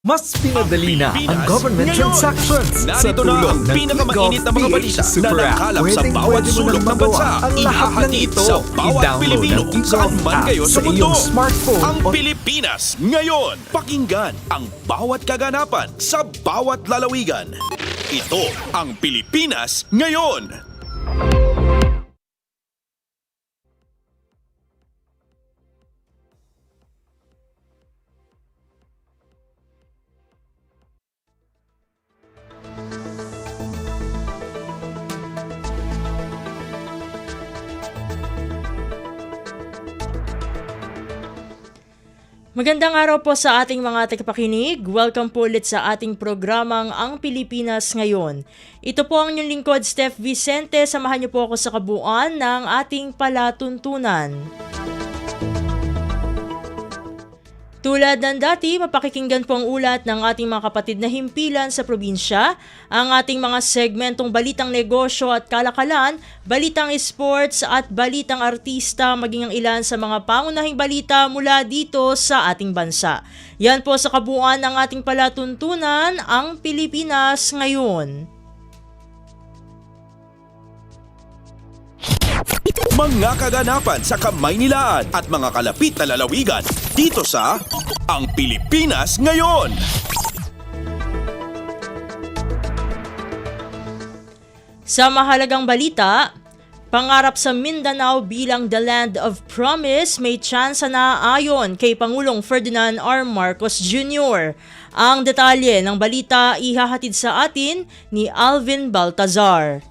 Mas pinadali na ang government Ngayon, transactions sa narito na tulong ang ng pinakamainit na mga balita na nakalap sa bawat sulok ng bansa. Ihahatid sa bawat Pilipino kung saan man kayo sa mundo. Smartphone Ang Pilipinas ngayon. Pakinggan ang bawat kaganapan sa bawat lalawigan. Ito ang Pilipinas ngayon. Magandang araw po sa ating mga tagapakinig. Welcome po ulit sa ating programang Ang Pilipinas Ngayon. Ito po ang inyong lingkod, Steph Vicente. Samahan niyo po ako sa kabuuan ng ating palatuntunan. Tulad ng dati, mapakikinggan po ang ulat ng ating mga kapatid na himpilan sa probinsya, ang ating mga segmentong balitang negosyo at kalakalan, balitang sports at balitang artista, maging ang ilan sa mga pangunahing balita mula dito sa ating bansa. Yan po sa kabuuan ng ating palatuntunan, ang Pilipinas ngayon. Mga kaganapan sa Kamaynilaan at mga kalapit na lalawigan dito sa Ang Pilipinas Ngayon. Sa mahalagang balita, pangarap sa Mindanao bilang the land of promise may tsansa na ayon kay Pangulong Ferdinand R. Marcos Jr. Ang detalye ng balita ihahatid sa atin ni Alvin Baltazar.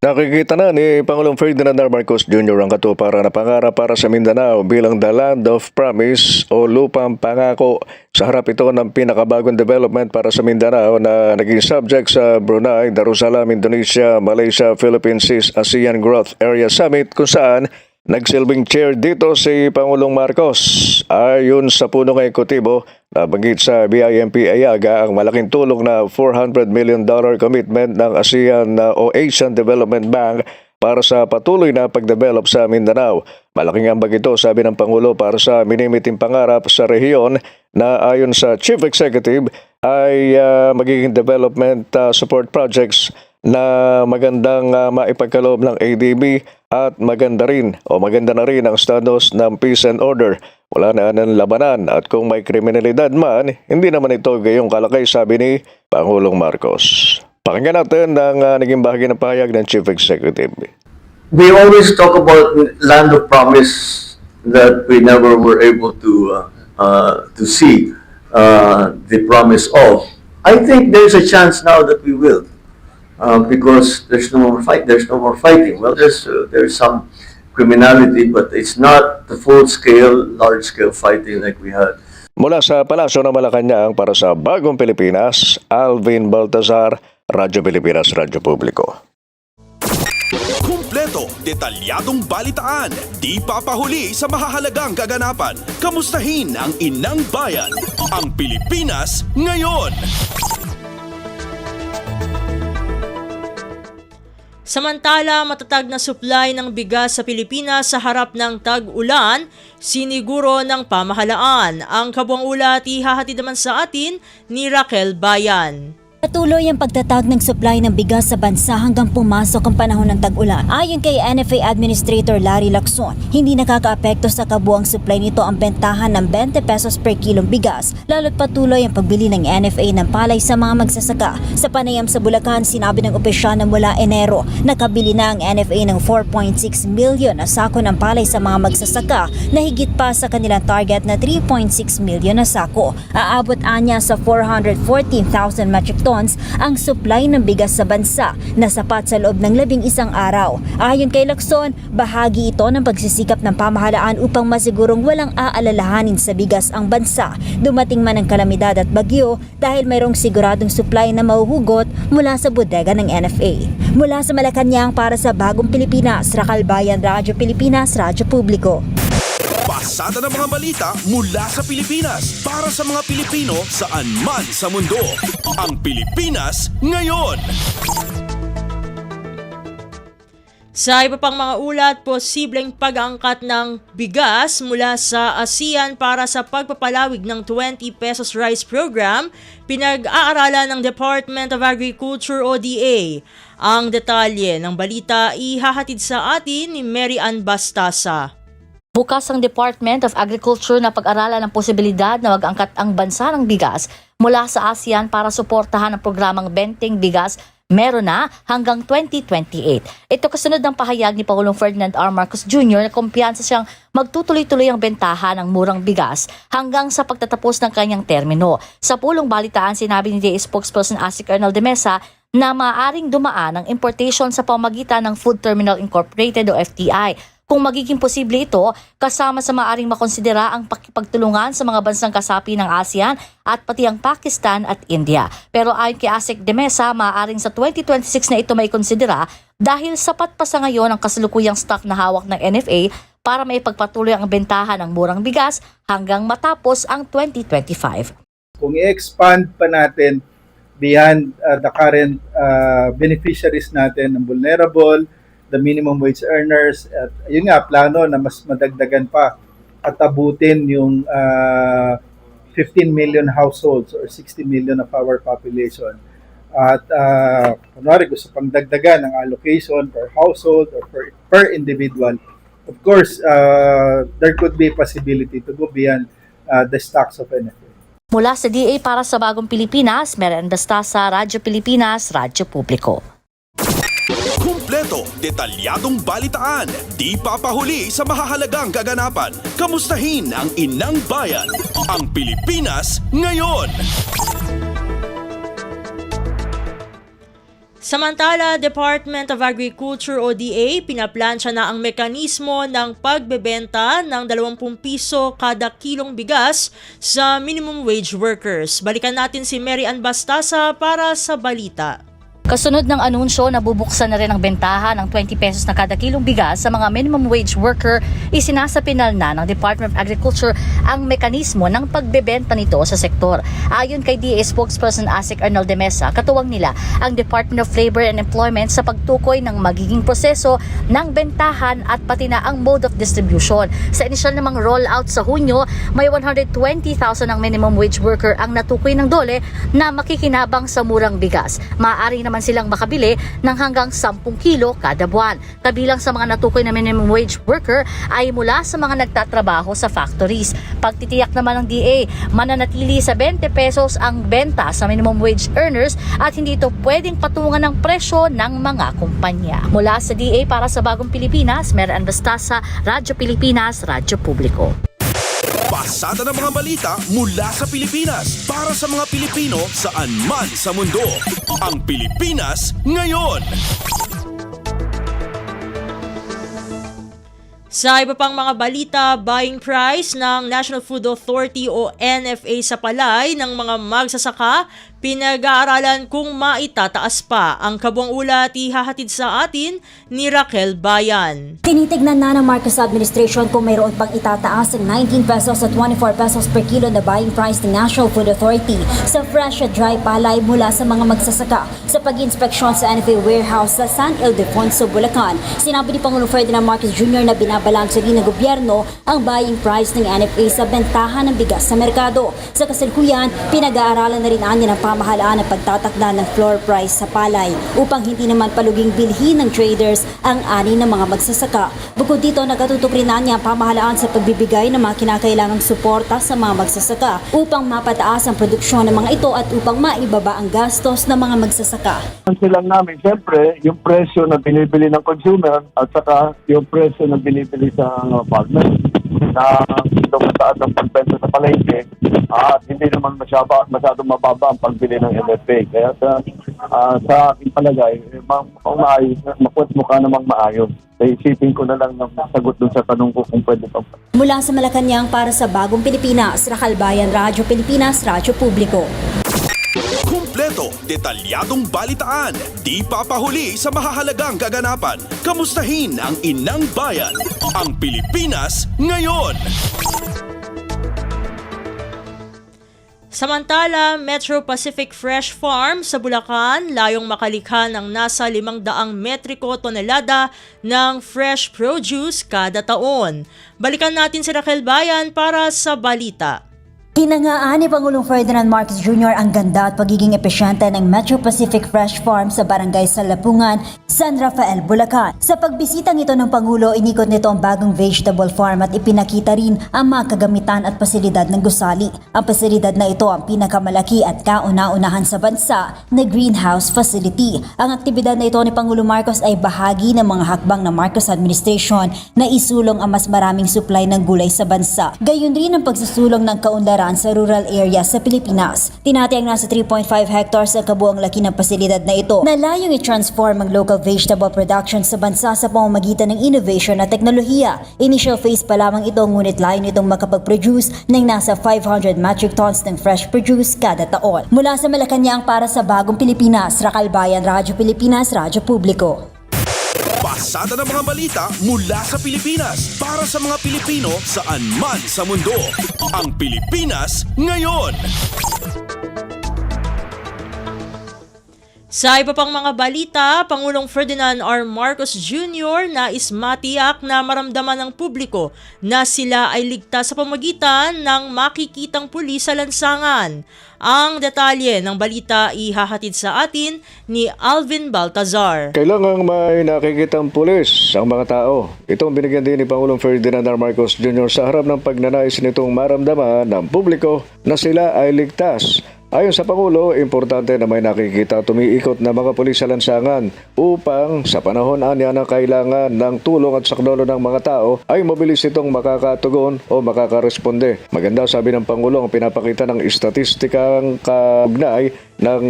Nakikita na ni Pangulong Ferdinand R. Marcos Jr. ang katuparan na pangarap para sa Mindanao bilang the land of promise o lupang pangako. Sa harap ito ng pinakabagong development para sa Mindanao na naging subject sa Brunei, Darussalam, Indonesia, Malaysia, Philippines Seas ASEAN Growth Area Summit kung saan nagsilbing chair dito si Pangulong Marcos. Ayon sa punong ekutibo, nabanggit sa BIMP Ayaga ang malaking tulong na $400 million commitment ng ASEAN o Asian Development Bank para sa patuloy na pagdevelop sa Mindanao. Malaking ambag ito, sabi ng Pangulo, para sa minimiting pangarap sa rehiyon na ayon sa Chief Executive ay magiging development support projects na magandang maipagkaloob ng ADB at maganda na rin ang status ng peace and order. Wala na ng labanan at kung may kriminalidad man, hindi naman ito gayong kalakay, sabi ni Pangulong Marcos. Pakinggan natin ang naging bahagi ng pahayag ng Chief Executive. We always talk about land of promise that we never were able to see the promise of. I think there's a chance now that we will. Because there's no more fighting. Well, there's some criminality, but it's not the full-scale, large-scale fighting like we had. Mula sa Palasyo ng Malacanang para sa Bagong Pilipinas, Alvin Baltazar, Radyo Pilipinas, Radyo Publiko. Kumpleto, detalyadong balitaan, di papahuli sa mahahalagang kaganapan. Kamustahin ang inang bayan, ang Pilipinas ngayon. Samantala, matatag na supply ng bigas sa Pilipinas sa harap ng tag-ulan, siniguro ng pamahalaan. Ang kabuang ulat ihahatid naman sa atin ni Raquel Bayan. Patuloy ang pagtatag ng supply ng bigas sa bansa hanggang pumasok ang panahon ng tag-ulan. Ayon kay NFA Administrator Larry Lacson, hindi nakakaapekto sa kabuang supply nito ang bentahan ng 20 pesos per kilong bigas, lalo't patuloy ang pagbili ng NFA ng palay sa mga magsasaka. Sa panayam sa Bulacan, sinabi ng opisyal na mula Enero, nakabili na ang NFA ng 4.6 million na sako ng palay sa mga magsasaka na higit pa sa kanilang target na 3.6 million na sako. Aabot anya sa 414,000 metric tons ang supply ng bigas sa bansa na sapat sa loob ng 11 araw. Ayon kay Lacson, bahagi ito ng pagsisikap ng pamahalaan upang masigurong walang aalalahanin sa bigas ang bansa. Dumating man ang kalamidad at bagyo dahil mayroong siguradong supply na mahuhugot mula sa bodega ng NFA. Mula sa Malacanang para sa Bagong Pilipinas, Raquel Bayan, Radyo Pilipinas, Radyo Publiko. Pasada ng mga balita mula sa Pilipinas para sa mga Pilipino saan man sa mundo. Ang Pilipinas ngayon. Sa iba pang mga ulat, posibleng pag-angkat ng bigas mula sa ASEAN para sa pagpapalawig ng 20 pesos rice program, pinag-aaralan ng Department of Agriculture o DA. Ang detalye ng balita ihahatid sa atin ni Mary Ann Bastasa. Bukas ang Department of Agriculture na pag-aralan ng posibilidad na mag-angkat ang bansa ng bigas mula sa ASEAN para suportahan ang programang Benteng Bigas meron na hanggang 2028. Ito kasunod ng pahayag ni Pangulong Ferdinand R. Marcos Jr. na kumpiyansa siyang magtutuloy-tuloy ang bentahan ng murang bigas hanggang sa pagtatapos ng kanyang termino. Sa pulong balitaan, sinabi ni DA spokesperson Asik Arnel de Mesa na maaaring dumaan ang importation sa pamagitan ng Food Terminal Incorporated o FTI. Kung magiging posible ito, kasama sa maaaring makonsidera ang pakipagtulungan sa mga bansang kasapi ng ASEAN at pati ang Pakistan at India. Pero ayon kay Asik de Mesa, maaaring sa 2026 na ito may konsidera dahil sapat pa sa ngayon ang kasalukuyang stock na hawak ng NFA para maipagpatuloy ang bentahan ng murang bigas hanggang matapos ang 2025. Kung i-expand pa natin beyond the current beneficiaries natin ng vulnerable, the minimum wage earners, at yun nga, plano na mas madagdagan pa at abutin yung 15 million households or 60 million of our population. At kunwari gusto pang dagdagan ang allocation per household or per individual. Of course, there could be a possibility to go beyond the stocks of NFA. Mula sa DA para sa Bagong Pilipinas, Mary Ann Bastasa, Radyo Pilipinas, Radyo Publiko. Kumpleto, detalyadong balitaan, di papahuli sa mahahalagang kaganapan. Kamustahin ang inang bayan, ang Pilipinas ngayon. Samantala, Department of Agriculture o DA pinaplansya na ang mekanismo ng pagbebenta ng 20 piso kada kilong bigas sa minimum wage workers. Balikan natin si Mary Ann Bastasa para sa balita. Kasunod ng anunsyo na bubuksan na rin ang bentahan ng 20 pesos na kada kilong bigas sa mga minimum wage worker, isinasapinal na ng Department of Agriculture ang mekanismo ng pagbebenta nito sa sektor. Ayon kay DA spokesperson Asik Arnel de Mesa, katuwang nila ang Department of Labor and Employment sa pagtukoy ng magiging proseso ng bentahan at pati na ang mode of distribution. Sa inisyal namang rollout sa Hunyo, may 120,000 ang minimum wage worker ang natukoy ng DOLE na makikinabang sa murang bigas. Maaari naman silang makabili ng hanggang 10 kilo kada buwan. Kabilang sa mga natukoy na minimum wage worker ay mula sa mga nagtatrabaho sa factories. Pagtitiyak naman ng DA, mananatili sa 20 pesos ang benta sa minimum wage earners at hindi ito pwedeng patungan ng presyo ng mga kumpanya. Mula sa DA para sa Bagong Pilipinas, Mary Ann Bastasa, Radyo Pilipinas, Radyo Publiko. Pasada ng mga balita mula sa Pilipinas para sa mga Pilipino saan man sa mundo. Ang Pilipinas ngayon. Sa iba pang mga balita, buying price ng National Food Authority o NFA sa palay ng mga magsasaka, pinag-aaralan kung maitataas pa. Ang kabuang ulat ihahatid sa atin ni Raquel Bayan. Tinitignan na ng Marcos administration kung mayroon pang itataas ng 19 pesos at 24 pesos per kilo na buying price ng National Food Authority sa fresh at dry palay mula sa mga magsasaka sa pag-inspeksyon sa NFA warehouse sa San Ildefonso, Bulacan. Sinabi ni Pangulong Ferdinand Marcos Jr. na binabalanso rin ng gobyerno ang buying price ng NFA sa bentahan ng bigas sa merkado. Sa kasalukuyan, pinag-aaralan na rin niya ng pamahalaan ang pagtatakda ng floor price sa palay upang hindi naman paluging bilhin ng traders ang ani ng mga magsasaka. Bukod dito, nakatutok rin niya ang pamahalaan sa pagbibigay ng mga kinakailangang suporta sa mga magsasaka upang mapataas ang produksyon ng mga ito at upang maibaba ang gastos ng mga magsasaka. Lang namin, siyempre, yung presyo na binibili ng consumer at saka yung presyo na binibili sa farmer na mataas ang pagbenta sa palengke at hindi naman masyadong mababa ang pagbili ng NFA. Kaya sa aking palagay, makuwat mukha namang maayos. Isipin ko na lang ng sagot dun sa tanong ko kung pwede pa. Mula sa Malacanang para sa Bagong Pilipinas, Raquel Bayan, Radyo Pilipinas, Radyo Publiko. Kumpleto, detalyadong balitaan, di papahuli sa mahahalagang kaganapan. Kamustahin ang inang bayan, ang Pilipinas ngayon. Samantala, Metro Pacific Fresh Farm sa Bulacan layong makalikha ng nasa 500 metriko tonelada ng fresh produce kada taon. Balikan natin si Raquel Bayan para sa balita. Hinangaan ni Pangulong Ferdinand Marcos Jr. ang ganda at pagiging epesyente ng Metro Pacific Fresh Farm sa Barangay Salapungan, San Rafael, Bulacan. Sa pagbisitang ito ng Pangulo, inikot nito ang bagong vegetable farm at ipinakita rin ang mga kagamitan at pasilidad ng gusali. Ang pasilidad na ito ang pinakamalaki at kauna-unahan sa bansa na greenhouse facility. Ang aktibidad na ito ni Pangulong Marcos ay bahagi ng mga hakbang ng Marcos administration na isulong ang mas maraming supply ng gulay sa bansa. Gayon rin ang pagsusulong ng kaunlaran sa rural area sa Pilipinas. Tinatayang nasa 3.5 hectares ang kabuang laki ng pasilidad na ito na layong i-transform ang local vegetable production sa bansa sa pamamagitan ng innovation at teknolohiya. Initial phase pa lamang ito ngunit layo nitong makapag-produce ng nasa 500 metric tons ng fresh produce kada taon. Mula sa Malacanang para sa Bagong Pilipinas, Raquel Bayan, Radyo Pilipinas, Radyo Publiko. Pasada ng mga balita mula sa Pilipinas para sa mga Pilipino saan man sa mundo. Ang Pilipinas ngayon. Sa iba pang mga balita, Pangulong Ferdinand R. Marcos Jr. nais matiyak na maramdaman ng publiko na sila ay ligtas sa pamamagitan ng makikitang pulis sa lansangan. Ang detalye ng balita ihahatid sa atin ni Alvin Baltazar. Kailangang may nakikitang pulis ang mga tao. Itong binigyan din ni Pangulong Ferdinand R. Marcos Jr. sa harap ng pagnanais nitong maramdaman ng publiko na sila ay ligtas. Ayon sa Pangulo, importante na may nakikita tumiikot na mga pulis sa lansangan upang sa panahon anya na kailangan ng tulong at sakdolo ng mga tao ay mabilis itong makakatugon o makakaresponde. Maganda, sabi ng Pangulo, ang pinapakita ng istatistikang kaugnay ng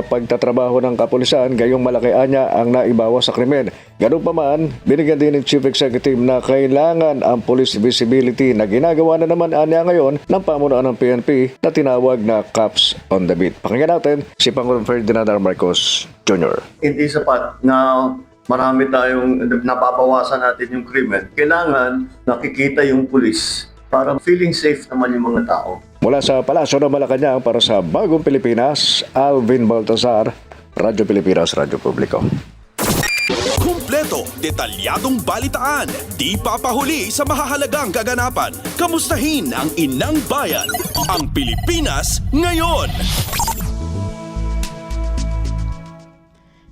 pagtatrabaho ng kapulisan, gayong malaki anya ang naibawas sa krimen. Ganun pa man, binigyan din ng Chief Executive na kailangan ang police visibility na ginagawa na naman anya ngayon ng pamunuan ng PNP na tinawag na Cops on the Beat. Pakinggan natin si Pangulong Ferdinand R. Marcos Jr. Hindi sapat na marami tayong napapawasan natin yung krimen. Kailangan nakikita yung pulis para feeling safe naman yung mga tao. Mula sa Palasyo ng Malacanang para sa Bagong Pilipinas, Alvin Baltazar, Radyo Pilipinas, Radyo Publiko. Kumpleto, detalyadong balitaan, di papahuli sa mahahalagang kaganapan. Kamustahin ang inang bayan, ang Pilipinas ngayon.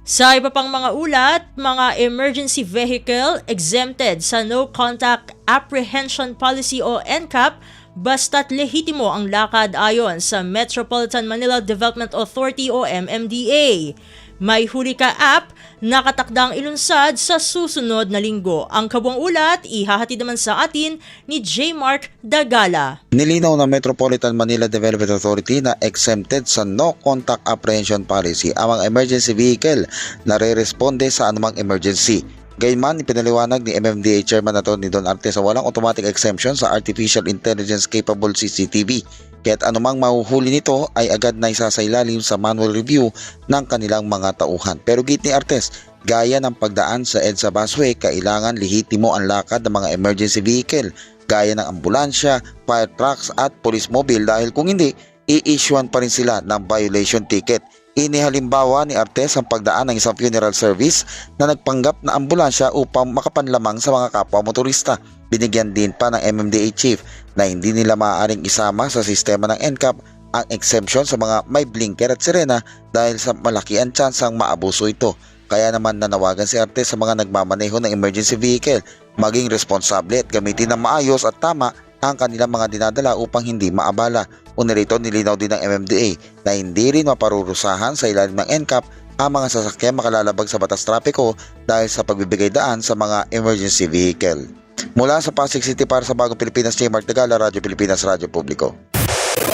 Sa iba pang mga ulat, mga emergency vehicle exempted sa No Contact Apprehension Policy o NCAP basta't lehitimo ang lakad ayon sa Metropolitan Manila Development Authority o MMDA. May huli ka app nakatakdang ilunsad sa susunod na linggo. Ang kabuang ulat ihahatid naman sa atin ni J. Mark Dagala. Nilinaw ng Metropolitan Manila Development Authority na exempted sa No Contact Apprehension Policy ang mga emergency vehicle na re-responde sa anumang emergency. Gayunman, ipinaliwanag ni MMDA Chairman na ni Don Arte sa walang automatic exemption sa Artificial Intelligence Capable CCTV. Kaya't anumang mahuhuli nito ay agad na isasailalim sa manual review ng kanilang mga tauhan. Pero git ni Artes, gaya ng pagdaan sa EDSA busway, kailangan lehitimo ang lakad ng mga emergency vehicle gaya ng ambulansya, fire trucks at police mobile dahil kung hindi, i-issuean pa rin sila ng violation ticket. Inihalimbawa ni Artes ang pagdaan ng isang funeral service na nagpanggap na ambulansya upang makapanlamang sa mga kapwa motorista. Binigyan din pa ng MMDA Chief na hindi nila maaaring isama sa sistema ng NCAP ang exemption sa mga may blinker at sirena dahil sa malaki ang tsansang maabuso ito. Kaya naman nanawagan si Artes sa mga nagmamaneho ng emergency vehicle maging responsable at gamitin ng maayos at tama ang kanilang mga dinadala upang hindi maabala. Unirito, nilinaw din ng MMDA na hindi rin maparurusahan sa ilalim ng NCAP ang mga sasakyan makalalabag sa batas trapiko dahil sa pagbibigay daan sa mga emergency vehicle. Mula sa Pasig City para sa Bagong Pilipinas, J. Mark Dagala, Radyo Pilipinas, Radyo Publiko.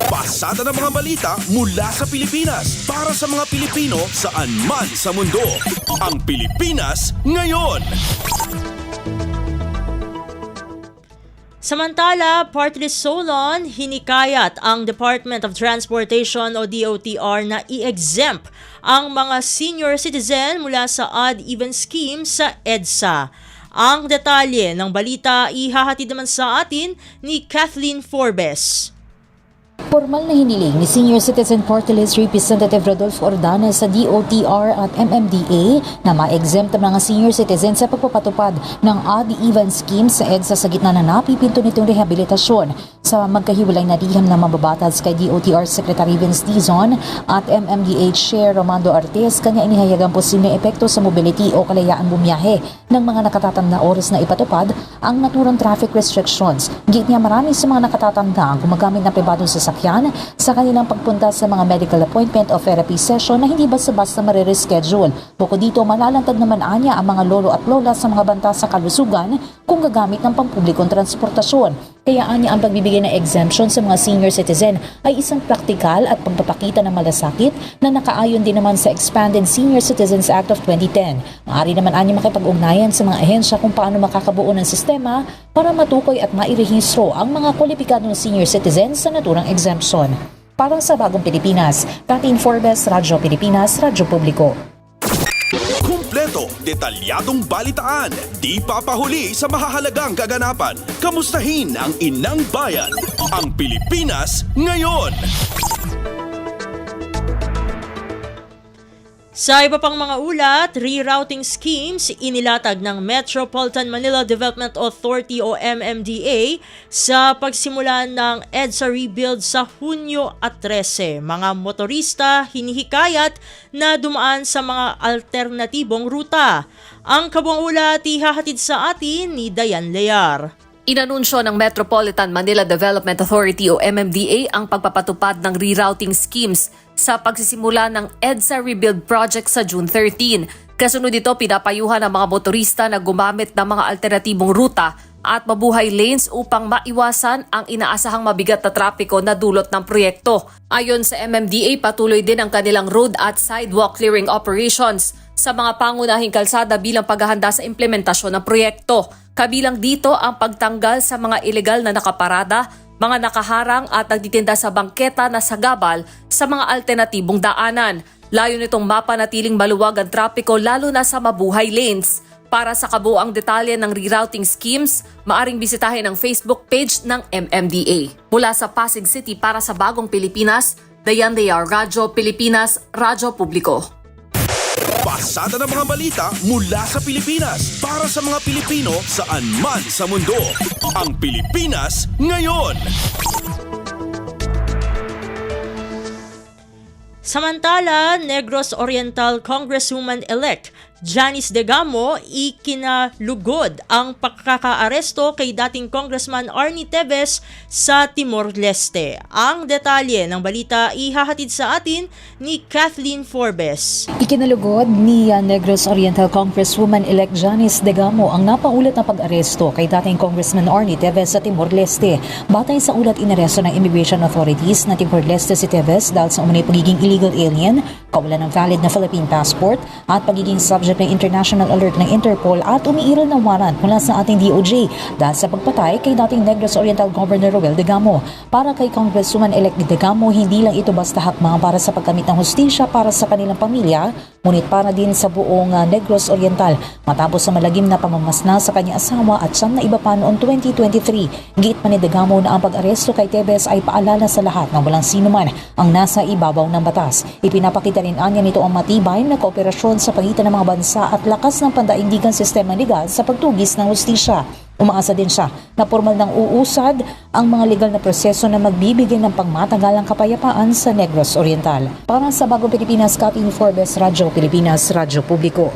Pasada ng mga balita mula sa Pilipinas para sa mga Pilipino saan man sa mundo. Ang Pilipinas ngayon. Samantala, Party List Solon, hinikayat ang Department of Transportation o DOTR na i-exempt ang mga senior citizen mula sa odd-even scheme sa EDSA. Ang detalye ng balita ihahatid naman sa atin ni Kathleen Forbes. Formal na hiniling ni Senior Citizen Party List Representative Rodolfo Ordanes sa DOTR at MMDA na ma-exempt ang mga senior citizens sa pagpapatupad ng odd-even scheme sa EDSA sa gitna na napipinto nitong rehabilitasyon sa magkahiwalay na liham na mababatas kay DOTR Secretary Vince Dizon at MMDA Chair Romando Artes. Kanya inihayag ang posibleng epekto sa mobility o kalayaan bumiyahe ng mga nakatatanda oras na ipatupad ang naturang traffic restrictions. Git niya marami sa mga nakatatanda ang gumagamit ng pribadong sasakyan sa kanilang pagpunta sa mga medical appointment o therapy session na hindi basta-basta marireschedule. Bukod dito, malalantad naman anya ang mga lolo at lola sa mga banta sa kalusugan kung gagamit ng pampublikong transportasyon. Kaya anya ang pagbibigay ng exemption sa mga senior citizen ay isang praktikal at pagpapakita ng malasakit na nakaayon din naman sa Expanded Senior Citizens Act of 2010. Maaari naman anya makipag-ugnayan sa mga ahensya kung paano makakabuo ng sistema para matukoy at mairehistro ang mga kwalipikadong senior citizens sa naturang exemption. Para sa Bagong Pilipinas, Kathleen Forbes, Radyo Pilipinas, Radyo Publiko. Kumpleto, detalyadong balitaan, di papahuli sa mahahalagang kaganapan. Kamustahin ang inang bayan, ang Pilipinas ngayon. Sa iba pang mga ulat, rerouting schemes inilatag ng Metropolitan Manila Development Authority o MMDA sa pagsimula ng EDSA rebuild sa Hunyo at 13. Mga motorista hinihikayat na dumaan sa mga alternatibong ruta. Ang kabuang ulat ihahatid sa atin ni Dayan Lear. Inanunsyo ng Metropolitan Manila Development Authority o MMDA ang pagpapatupad ng rerouting schemes sa pagsisimula ng EDSA Rebuild Project sa June 13. Kasunod dito, pinapayuhan ang mga motorista na gumamit ng mga alternatibong ruta at mabuhay lanes upang maiwasan ang inaasahang mabigat na trapiko na dulot ng proyekto. Ayon sa MMDA, patuloy din ang kanilang road at sidewalk clearing operations sa mga pangunahing kalsada bilang paghahanda sa implementasyon ng proyekto. Kabilang dito ang pagtanggal sa mga ilegal na nakaparada, mga nakaharang at nagtitinda sa bangketa na sagabal sa mga alternatibong daanan. Layo nitong mapanatiling maluwag ang trapiko lalo na sa mabuhay lanes. Para sa kabuuang detalye ng rerouting schemes, maaring bisitahin ang Facebook page ng MMDA. Mula sa Pasig City para sa Bagong Pilipinas, Dayan Lear, Radyo Pilipinas, Radyo Publiko. Pasada ng mga balita mula sa Pilipinas para sa mga Pilipino saan man sa mundo. Ang Pilipinas ngayon. Samantala, Negros Oriental Congresswoman-elect Janice Degamo ikinalugod ang pagkakaaresto kay dating Congressman Arnie Teves sa Timor-Leste. Ang detalye ng balita ihahatid sa atin ni Kathleen Forbes. Ikinalugod ni Negros Oriental Congresswoman-elect Janice Degamo ang napaulat na pag-aresto kay dating Congressman Arnie Teves sa Timor-Leste. Batay sa ulat, inaresto ng immigration authorities na Timor-Leste si Teves dahil sa umunay pagiging illegal alien, kawalan ng valid na Philippine passport at pagiging subject ng international alert ng Interpol at umiiral ng warrant mula sa ating DOJ dahil sa pagpatay kay dating Negros Oriental Governor Roel Degamo. Para kay Congresswoman-elect Degamo, hindi lang ito basta hakbang para sa pagkamit ng hustisya para sa kanilang pamilya, ngunit para din sa buong Negros Oriental matapos sa malagim na pamamasna sa kanyang asawa at siyam na iba pa noong 2023. Giit pa ni Degamo na ang pag-aresto kay Teves ay paalala sa lahat na walang sinuman ang nasa ibabaw ng batas. Ipinapakita rin anya nito ang matibay na kooperasyon sa pagitan ng mga bansa at lakas ng pandaigdigang sistema legal sa pagtugis ng hustisya. Umaasa din siya na formal ng uusad ang mga legal na proseso na magbibigay ng pangmatagalang kapayapaan sa Negros Oriental. Para sa Bagong Pilipinas, Kathleen Forbes, Radyo Pilipinas, Radyo Publiko.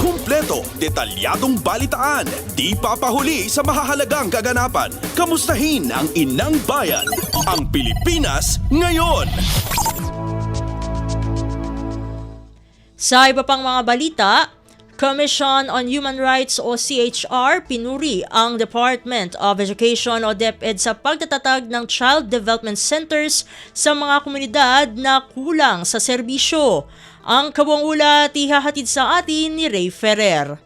Kumpleto, detalyadong balitaan, di papahuli sa mahahalagang kaganapan. Kamustahin ang inang bayan, ang Pilipinas ngayon. Sa iba pang mga balita, Commission on Human Rights o CHR pinuri ang Department of Education o DepEd sa pagtatatag ng Child Development Centers sa mga komunidad na kulang sa serbisyo. Ang kabuang ulat ihahatid sa atin ni Ray Ferrer.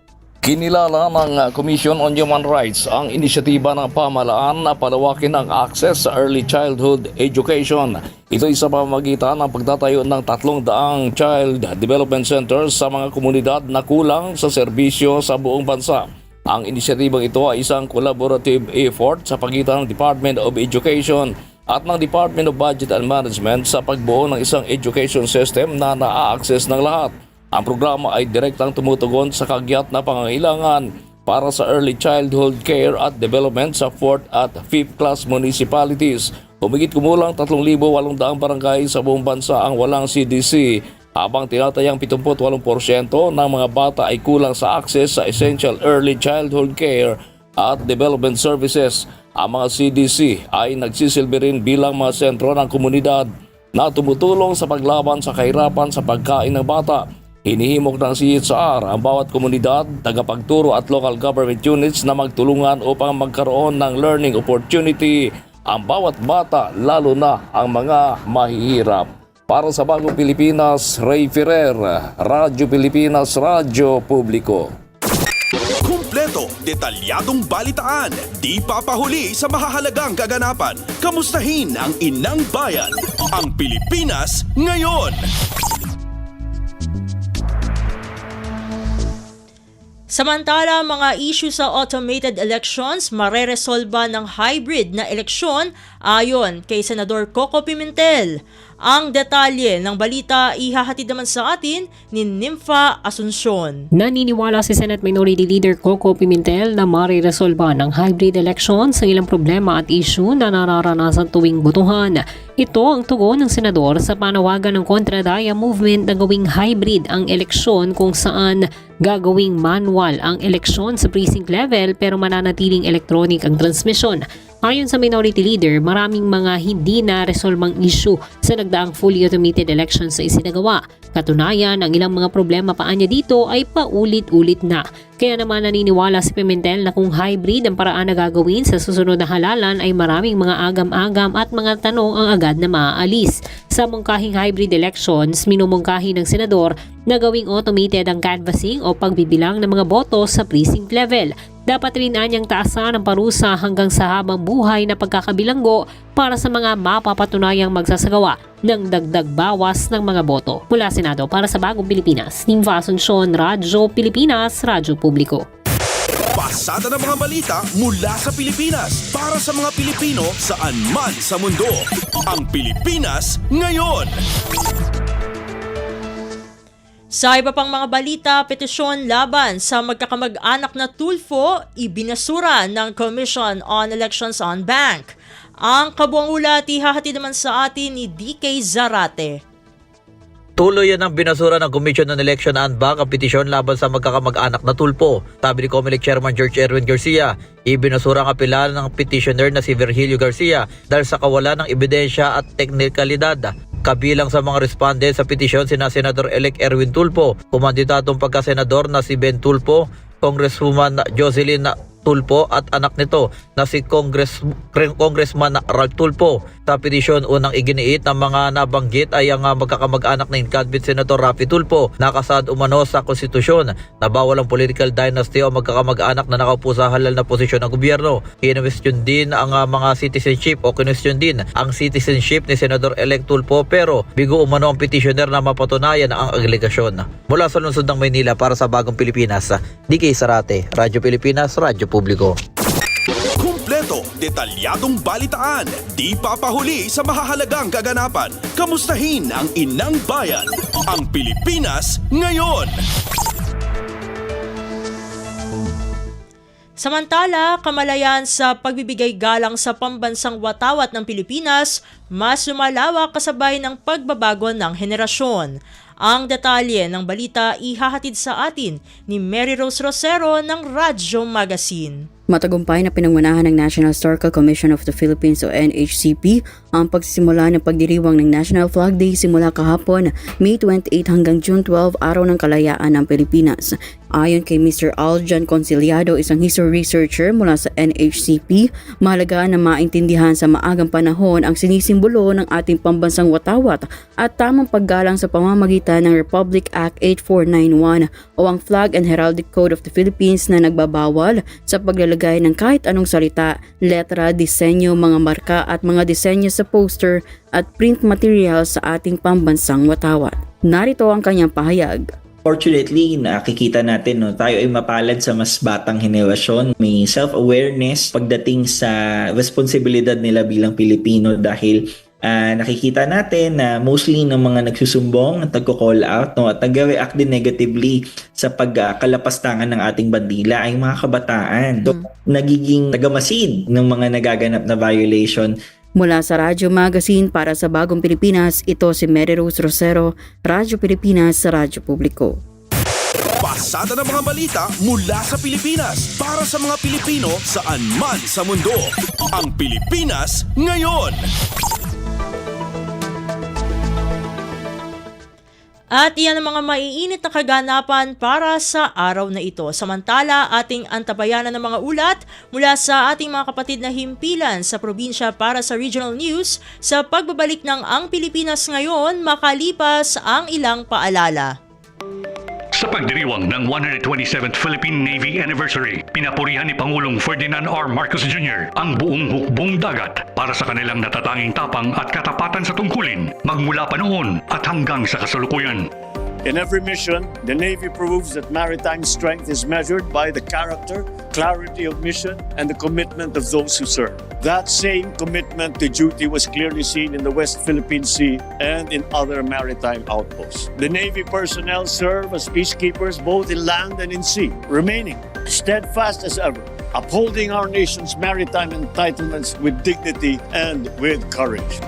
Kinilala ng Commission on Human Rights ang inisyatiba ng pamahalaan na palawakin ang access sa early childhood education. Ito ay sa pamamagitan ng pagtatayo ng 300 Child Development Centers sa mga komunidad na kulang sa serbisyo sa buong bansa. Ang inisyatibang ito ay isang collaborative effort sa pagitan ng Department of Education, at ng Department of Budget and Management sa pagbuo ng isang education system na naa-access ng lahat. Ang programa ay direktang tumutugon sa kagyat na pangangailangan para sa early childhood care at development sa 4th at 5th class municipalities. Humigit kumulang 3,800 barangay sa buong bansa ang walang CDC, habang tinatayang 78% ng mga bata ay kulang sa access sa essential early childhood care at development services. Ang mga CDC ay nagsisilbi rin bilang mga sentro ng komunidad na tumutulong sa paglaban sa kahirapan sa pagkain ng bata. Hinihimok ng CHR ang bawat komunidad, tagapagturo at local government units na magtulungan upang magkaroon ng learning opportunity ang bawat bata, lalo na ang mga mahihirap. Para sa Bagong Pilipinas, Ray Ferrer, Radyo Pilipinas, Radyo Publiko. Kumpleto, detalyadong balitaan, di papahuli sa mahahalagang kaganapan. Kamustahin ang inang bayan, ang Pilipinas ngayon. Samantala, mga issue sa automated elections mareresolba ng hybrid na eleksyon ayon kay Senador Coco Pimentel. Ang detalye ng balita ihahatid naman sa atin ni Nympha Asuncion. Naniniwala si Senate Minority Leader Coco Pimentel na mariresolba ng hybrid elections ang ilang problema at issue na nararanasan tuwing botohan. Ito ang tugon ng senador sa panawagan ng Kontra-Daya Movement na gawing hybrid ang eleksyon kung saan gagawing manual ang eleksyon sa precinct level pero mananatiling electronic ang transmission. Ayon sa Minority Leader, maraming mga hindi na-resolvang issue sa nagdaang fully automated elections sa isinagawa. Katunayan, ang ilang mga problema pa niya dito ay paulit-ulit na. Kaya naman naniniwala si Pimentel na kung hybrid ang paraan na gagawin sa susunod na halalan ay maraming mga agam-agam at mga tanong ang agad na maaalis. Sa mungkahing hybrid elections, minumungkahi ng senador na gawing automated ang canvassing o pagbibilang ng mga boto sa precinct level. Dapat rin anyang taasan ang parusa hanggang sa habang buhay na pagkakabilanggo para sa mga mapapatunayang magsasagawa ng dagdag bawas ng mga boto. Mula Senado para sa Bagong Pilipinas, Nympha Asuncion, Radyo Pilipinas, Radyo Publiko. Pasada ng mga balita mula sa Pilipinas para sa mga Pilipino saan man sa mundo. Ang Pilipinas ngayon. Sa iba pang mga balita, petisyon laban sa magkakamag-anak na Tulfo ibinasura ng Commission on Elections on Bank. Ang kabuang ulat ihahatid naman sa atin ni DK Zarate. Tuloy yan ang binasura ng Commission on Election and Bank ang petisyon laban sa magkakamag-anak na Tulfo. Sabi ni COMELEC Chairman George Erwin Garcia, ibinasura ang apela ng petitioner na si Virgilio Garcia dahil sa kawalan ng ebidensya at teknikalidad. Kabilang sa mga respondent sa petisyon sina Senador-elect Erwin Tulfo, kumandidatong pagkasenador na si Ben Tulfo, Congresswoman Jocelyn Tulfo at anak nito na si Congressman Ralph Tulfo. Sa petisyon, unang iginiit ng mga nabanggit ay ang magkakamag-anak na incumbent Senator Raffy Tulfo na kasad umano sa konstitusyon na bawal ang political dynasty o magkakamag-anak na nakaupo sa halal na posisyon ng gobyerno. Kinwestiyon din ang mga citizenship o kinwestiyon din ang citizenship ni Senador-elect Tulfo pero bigo umano ang petitioner na mapatunayan ang alegasyon. Mula sa lungsod ng Maynila para sa Bagong Pilipinas, DK Zarate, Radyo Pilipinas, Radyo Publiko. Kumpleto, detalyadong balitaan, di papahuli sa mahahalagang kaganapan. Kamustahin ang inang bayan, ang Pilipinas ngayon. Samantala, kamalayan sa pagbibigay galang sa pambansang watawat ng Pilipinas, mas lumalawak kasabay ng pagbabago ng henerasyon. Ang detalye ng balita ihahatid sa atin ni Mary Rose Rosero ng Radyo Magazine. Matagumpay na pinangunahan ng National Historical Commission of the Philippines o NHCP ang pagsisimula ng pagdiriwang ng National Flag Day simula kahapon, May 28 hanggang June 12, Araw ng Kalayaan ng Pilipinas. Ayon kay Mr. Aljan Conciliado, isang history researcher mula sa NHCP, mahalaga na maintindihan sa maagang panahon ang sinisimbolo ng ating pambansang watawat at tamang paggalang sa pamamagitan ng Republic Act 8491 o ang Flag and Heraldic Code of the Philippines na nagbabawal sa paglalagay ng kahit anong salita, letra, disenyo, mga marka at mga disenyo sa poster at print material sa ating pambansang watawat. Narito ang kanyang pahayag. Fortunately, nakikita natin tayo ay mapalad sa mas batang henerasyon. May self-awareness pagdating sa responsibilidad nila bilang Pilipino dahil nakikita natin na mostly ng mga nagsusumbong at nagko-call out at nag-react din negatively sa pagkalapastangan ng ating bandila ay mga kabataan. So, nagiging tagamasid ng mga nagaganap na violation. Mula sa Radyo Magazine para sa Bagong Pilipinas, ito si Mary Rose Rosero, Radyo Pilipinas sa Radyo Publiko. Pasada ng mga balita mula sa Pilipinas para sa mga Pilipino saan man sa mundo. Ang Pilipinas ngayon. At iyan ang mga maiinit na kaganapan para sa araw na ito. Samantala, ating antabayanan ng mga ulat mula sa ating mga kapatid na himpilan sa probinsya para sa Regional News sa pagbabalik ng Ang Pilipinas Ngayon makalipas ang ilang paalala. Sa pagdiriwang ng 127th Philippine Navy Anniversary, pinapurihan ni Pangulong Ferdinand R. Marcos Jr. ang buong hukbong dagat para sa kanilang natatanging tapang at katapatan sa tungkulin magmula pa noon at hanggang sa kasalukuyan. In every mission, the Navy proves that maritime strength is measured by the character, clarity of mission, and the commitment of those who serve. That same commitment to duty was clearly seen in the West Philippine Sea and in other maritime outposts. The Navy personnel serve as peacekeepers both in land and in sea, remaining steadfast as ever, upholding our nation's maritime entitlements with dignity and with courage.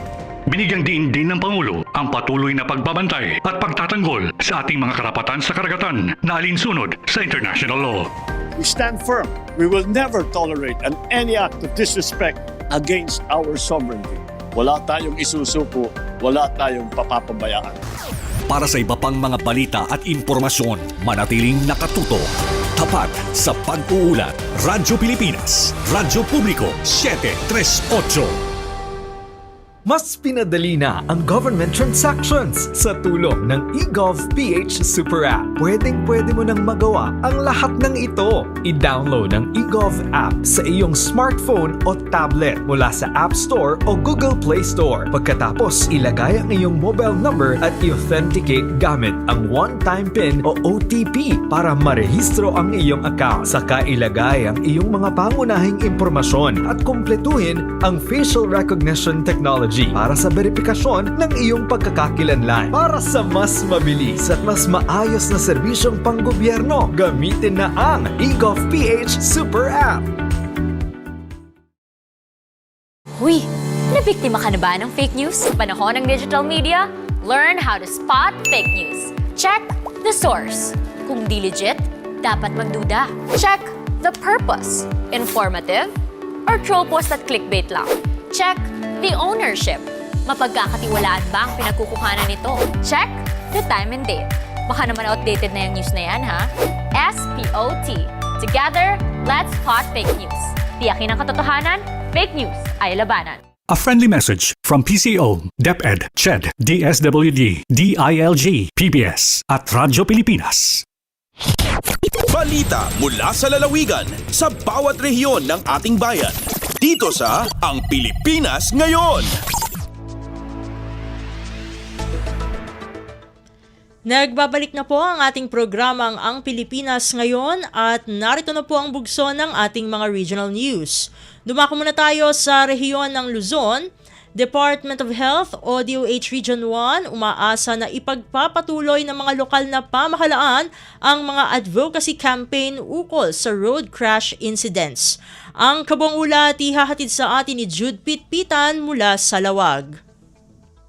Binigyang diin din ng Pangulo ang patuloy na pagbabantay at pagtatanggol sa ating mga karapatan sa karagatan na alinsunod sa international law. We stand firm. We will never tolerate any act of disrespect against our sovereignty. Wala tayong isusuko, wala tayong papapabayaan. Para sa iba pang mga balita at impormasyon, manatiling nakatuto. Tapat sa pag-uulat. Radyo Pilipinas, Radyo Publiko, 738. Mas pinadali na ang government transactions sa tulong ng eGovPH Super App. Pwedeng-pwede mo nang magawa ang lahat ng ito. I-download ang eGov app sa iyong smartphone o tablet mula sa App Store o Google Play Store. Pagkatapos, ilagay ang iyong mobile number at i-authenticate gamit ang one-time PIN o OTP para marehistro ang iyong account. Saka ilagay ang iyong mga pangunahing impormasyon at kumpletuhin ang facial recognition technology para sa verifikasyon ng iyong pagkakakilanlan. Para sa mas mabilis at mas maayos na serbisyong panggobyerno, gamitin na ang eGovPH Super App. Huy, nabiktima ka na ba ng fake news sa panahon ng digital media? Learn how to spot fake news. Check the source. Kung di legit, dapat magduda. Check the purpose. Informative or troll post at clickbait lang. Check the ownership. Mapagkakatiwalaan ba ang pinagkukuhanan nito? Check the time and date. Baka naman outdated na yung news na yan, ha? SPOT. Together, let's spot fake news. Tiyakin ang katotohanan, fake news ay labanan. A friendly message from PCO, DepEd, CHED, DSWD, DILG, PBS at Radyo Pilipinas. Balita mula sa lalawigan sa bawat rehiyon ng ating bayan. Dito sa Ang Pilipinas Ngayon. Nagbabalik na po ang ating programang Ang Pilipinas Ngayon at narito na po ang bugso ng ating mga regional news. Dumako muna tayo sa rehiyon ng Luzon. Department of Health o DOH Region 1 umaasa na ipagpapatuloy ng mga lokal na pamahalaan ang mga advocacy campaign ukol sa road crash incidents. Ang kabuang ulat ihahatid sa atin ni Jude Pitpitan mula sa Lawag.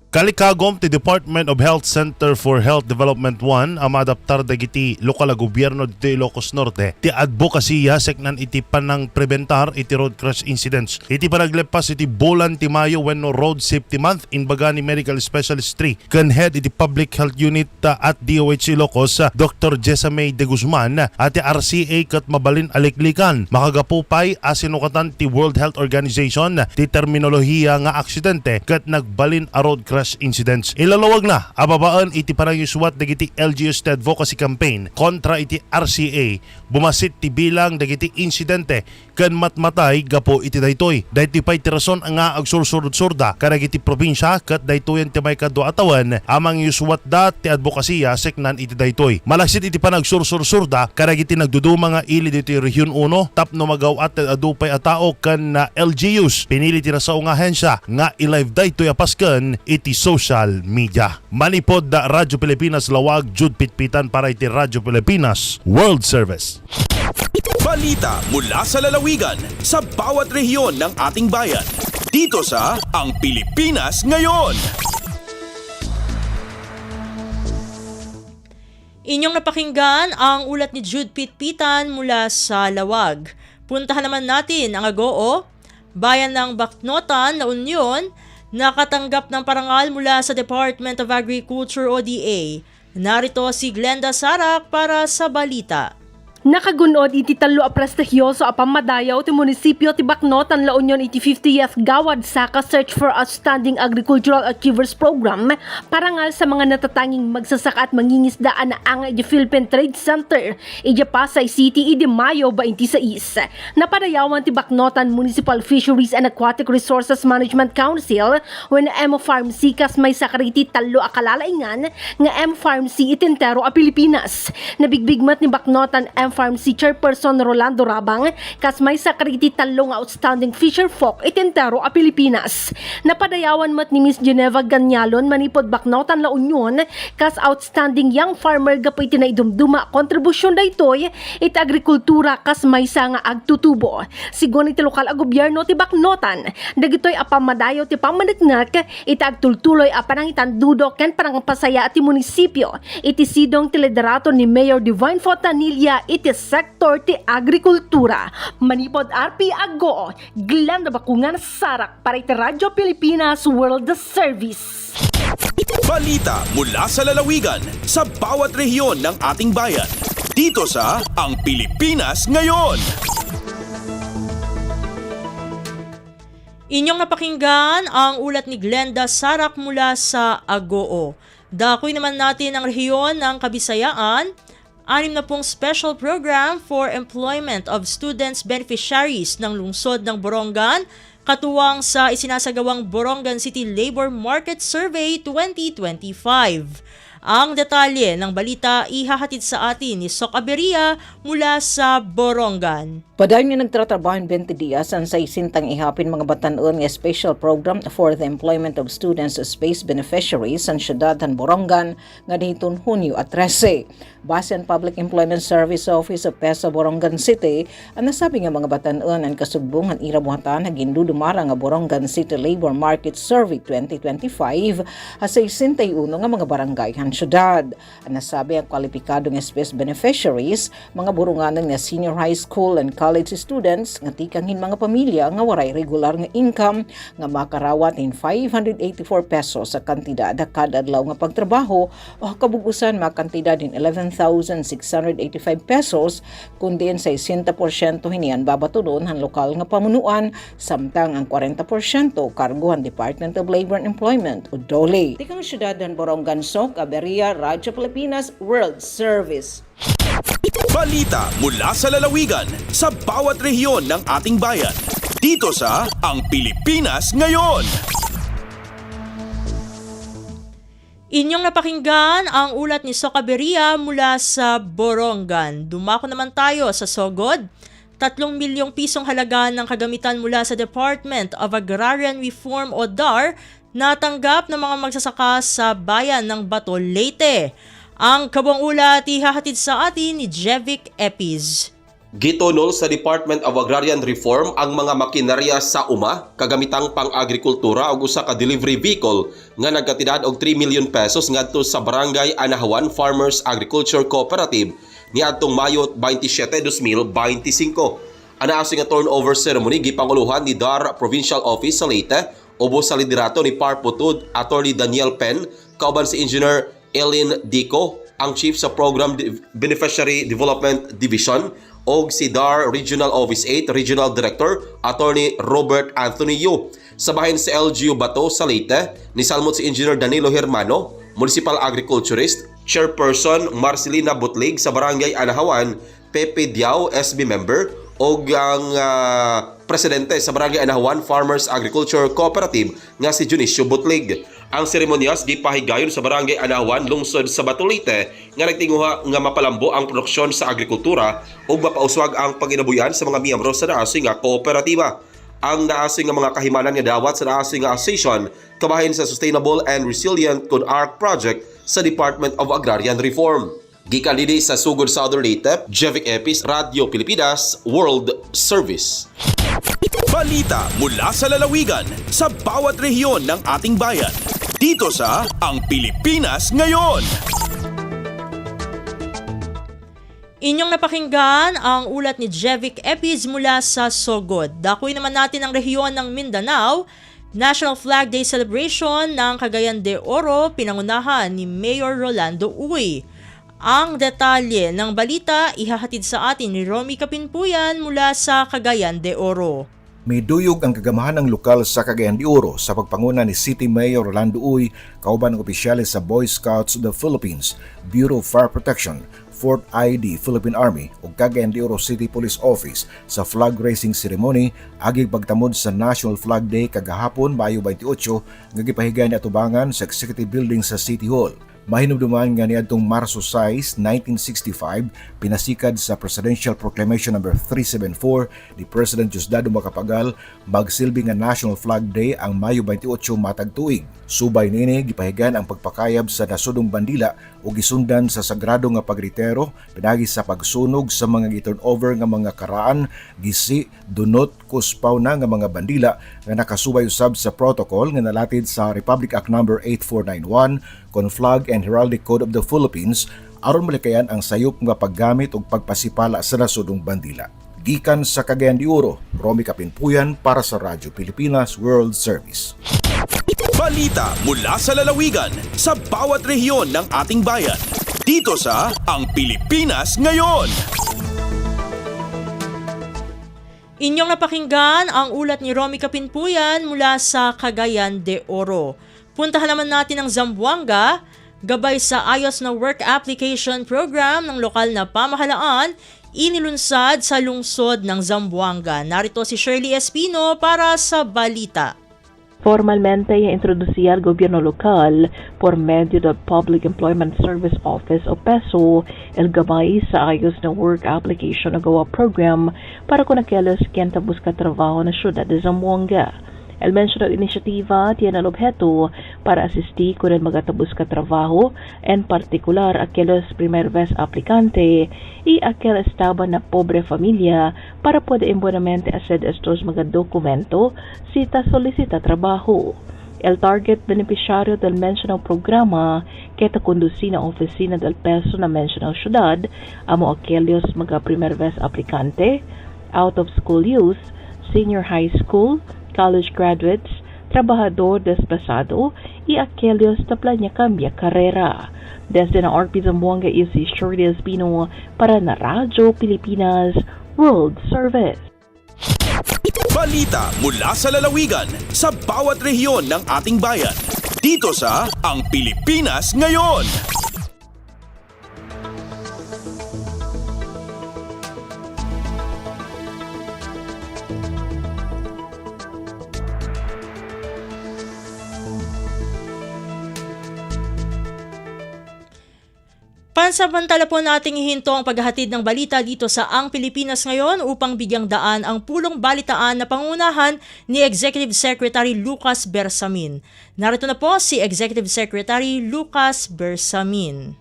Kalikagom ti Department of Health Center for Health Development 1 ang maadaptar dagiti lokal a gobyerno dito Ilocos Norte ti advocacy seknan iti panang prebentar iti road crash incidents. Iti panaglepas iti bulan ti Mayo wenno Road Safety Month in Bagani Medical Specialist 3 kan head iti Public Health Unit at DOH Ilocos Dr. Jessamay De Guzman at ti RCA kat mabalin aliklikan makagapupay asinukatan ti World Health Organization ti terminolohiya nga aksidente kat nagbalin a road crash incidents. Ilalawag na ababaan iti panayuswat dagiti LGU's advocacy campaign kontra iti RCA bumasit ti bilang dagiti insidente ken matmatay gapo iti daytoy. Daytoy pay ti rason nga agsursurod-surda karag iti probinsya ket daytoyen ti may kadto atawan amang yuswat da ti advokasya seknan iti daytoy. Malaksit iti panagsursursurda karag iti nagduduma nga ili diti Region 1 tapno magawat adupay a tao ken na LGUs pinili ti rasaw nga ahensya nga i-live daytoy apasken iti social media. Manipod da Radyo Pilipinas lawag Jud Pitpitan para iti Radyo Pilipinas World Service. Balita mula sa lalawigan sa bawat rehiyon ng ating bayan. Dito sa Ang Pilipinas Ngayon. Inyong napakinggan ang ulat ni Jude Pitpitan mula sa Lawag. Puntahan naman natin ang Agoo, bayan ng Bacnotan, La Union, nakatanggap ng parangal mula sa Department of Agriculture o DA. Narito si Glenda Sarak para sa balita. Nakagunod iti talo a prestigyoso a pamadayaw ti munisipyo ti Bacnotan, La Union iti 50th Gawad Saka Search for Outstanding Agricultural Achievers Program parangal sa mga natatanging magsasaka at mangingisdaan na ang iti Philippine Trade Center iti Pasay City iti Mayo 26. Napadayawan ti Bacnotan Municipal Fisheries and Aquatic Resources Management Council when M Farm C kas may sakariti talo a kalalaingan nga M Farm C itentero a Pilipinas. Nabigbigmat ni Bacnotan M Farm C Chairperson Rolando Rabang kas may sakriti talong outstanding fisher folk itentero a Pilipinas. Napadayawan mat ni Miss Geneva Ganyalon manipod Bacnotan, La Union kas outstanding young farmer gapay tinaidumduma kontribusyon daytoy iti agrikultura kas may nga agtutubo. Sigon iti lokal a gobyerno ti Bacnotan dagitoy a pamadayaw ti pamaneknak iti agtultuloy a panangitan dudok ken panangpasaya ti munisipyo iti sidong ti liderato ni Mayor Divine Fontanilla iti sektor ti agrikultura. Manipod RP Agoo, Glenda Bakungan Sarak para iti Radyo Pilipinas World Service. Balita mula sa lalawigan sa bawat rehiyon ng ating bayan. Dito sa Ang Pilipinas Ngayon. Inyong napakinggan ang ulat ni Glenda Sarak mula sa Agoo. Dakoy naman natin ang rehiyon ng Kabisayaan. 6 na pong special program for employment of students beneficiaries ng lungsod ng Borongan, katuwang sa isinasagawang Borongan City Labor Market Survey 2025. Ang detalye ng balita ihahatid sa atin ni Sok Aberia mula sa Borongan. Padayon nga nagtratrabaho 20 dias ang sa isintang ihapin mga batanon nga special program for the employment of students as space beneficiaries sa siyudad ng Borongan nga dihitun Hunyo at 13. Base ang Public Employment Service Office of PESA Borongan City, ang nasabi nga mga batanon ang kasugbong ang irabuhatan na gindudumara nga Borongan City Labor Market Survey 2025 sa 61 nga mga barangay han siyudad. Ang nasabi ang kwalipikado nga space beneficiaries, mga burunganan nga senior high school and college students nga tikanghin mga pamilya nga waray regular nga income nga makarawat in 584 pesos sa kantidad kada adlaw nga pagtrabaho o kabugusan makantidad in 11,685 pesos kundi sa 60% hinian babatunon han lokal nga pamunuan samtang ang 40% kargo han Department of Labor and Employment o DOLE. Tikang siyudad ng Borongan, Sok Aberia, Radyo Pilipinas World Service. Balita mula sa lalawigan sa bawat rehiyon ng ating bayan. Dito sa Ang Pilipinas Ngayon. Inyong napakinggan ang ulat ni Sok Aberia mula sa Borongan. Dumako naman tayo sa Sogod. 3 milyong pisong halaga ng kagamitan mula sa Department of Agrarian Reform o DAR natanggap ng mga magsasaka sa bayan ng Bato, Leyte. Ang kabuang ulat ihahatid sa atin ni Jevic Epiz. Gitonol sa Department of Agrarian Reform ang mga makinarya sa UMA, kagamitang pang-agrikultura o usa ka delivery vehicle nga nagkatidad og 3 million pesos ngadto sa Barangay Anahawan Farmers Agriculture Cooperative niadtong Mayo 27, 2025. Anaasi nga turnover ceremony gipanguluhan ni DAR Provincial Office sa Leyte ubos sa liderato ni Parputud Attorney Daniel Pen kauban si Engineer Elin Dico, ang Chief sa Program Beneficiary Development Division, o si DAR Regional Office 8 Regional Director Attorney Robert Anthony Yu. Sa bahin sa LGU Bato sa Leyte, nisalmot si Engineer Danilo Hermano, Municipal Agriculturist, Chairperson Marcelina Butlig sa Barangay Anahawan, Pepe Diao, SB Member, o ang presidente sa Barangay Anahuan Farmers Agriculture Cooperative nga si Junicio Butlig. Ang seremonyas gipahigayon sa Barangay Anahuan, lungsod sa Batulite nga nagtinguha nga mapalambo ang produksyon sa agrikultura ug mapauswag ang panginabuyan sa mga miyembro sa naasi nga kooperatiba. Ang naasi nga mga kahimanan nga dawat sa naasi nga association kabahin sa Sustainable and Resilient Good Arc Project sa Department of Agrarian Reform. Gikan didi sa Sugod Southern Leyte, Jevic Epis, Radio Pilipinas, World Service. Balita mula sa lalawigan sa bawat rehiyon ng ating bayan. Dito sa Ang Pilipinas Ngayon. Inyong napakinggan ang ulat ni Jevic Epis mula sa Sogod. Dakuin naman natin ang rehiyon ng Mindanao. National Flag Day Celebration ng Cagayan de Oro, pinangunahan ni Mayor Rolando Uy. Ang detalye ng balita ihahatid sa atin ni Romy Kapinpuyan mula sa Cagayan de Oro. May duyog ang kagamahan ng lokal sa Cagayan de Oro sa pagpanguna ni City Mayor Rolando Uy, kauban ng opisyales sa Boy Scouts of the Philippines, Bureau of Fire Protection, 4th ID Philippine Army ug Cagayan de Oro City Police Office sa flag raising ceremony agig pagtamod sa National Flag Day kagahapon Mayo 28 nga gipahigayon ni atubangan sa Executive Building sa City Hall. Mahinumduman nga niadtong Marso 6, 1965, pinasikad sa Presidential Proclamation No. 374 ni President Diosdado Macapagal magsilbi nga National Flag Day ang Mayo 28 matag tuig. Subay nini gipahigan ang pagpakayab sa nasudong bandila o gisundan sa sagrado nga pagritero pinagi sa pagsunog sa mga gi-turnover nga mga karaan, gisi, dunot, kuspaw na nga mga bandila nga nakasubay usab sa protocol nga nalatid sa Republic Act No. 8491, Conflag and Heraldic Code of the Philippines aron malikayan ang sayop nga paggamit ug pagpasipala sa nasudong bandila. Gikan sa Cagayan de Oro, Romy Kapinpuyan para sa Radyo Pilipinas World Service. Balita mula sa lalawigan sa bawat rehiyon ng ating bayan. Dito sa Ang Pilipinas Ngayon. Inyong napakinggan ang ulat ni Romy Kapinpuyan mula sa Cagayan de Oro. Puntahan naman natin ang Zamboanga, gabay sa ayos na work application program ng lokal na pamahalaan, inilunsad sa lungsod ng Zamboanga. Narito si Shirley Espino para sa balita. Formalmente introducir al gobierno local por medio del Public Employment Service Office o PESO el gabay sa ayos na work application o gawa program para con aquellos que han busca trabajo na ciudad de Zamboanga. El mencionado iniciativa tiene el objeto para asistir con el magatabusca trabajo, en particular aquellos primer vez aplicante y aquel estaba na pobre familia para poder buenamente hacer estos mga documento si ta solicita trabajo. El target beneficiario del mencionado programa que ta conduci na oficina del PESO na mencionado ciudad amo aquellos mga primer vez aplicante, out of school youth, senior high school, college graduates, trabajador desplazado y aquellos na planya cambia carrera. Desde na Orpi Zamboanga is si Shirley Espino para na Radyo Pilipinas World Service. Balita mula sa lalawigan sa bawat rehiyon ng ating bayan. Dito sa Ang Pilipinas Ngayon. Pansamantala po nating hihinto ang paghahatid ng balita dito sa Ang Pilipinas Ngayon upang bigyang daan ang pulong balitaan na pangunahan ni Executive Secretary Lucas Bersamin. Narito na po si Executive Secretary Lucas Bersamin.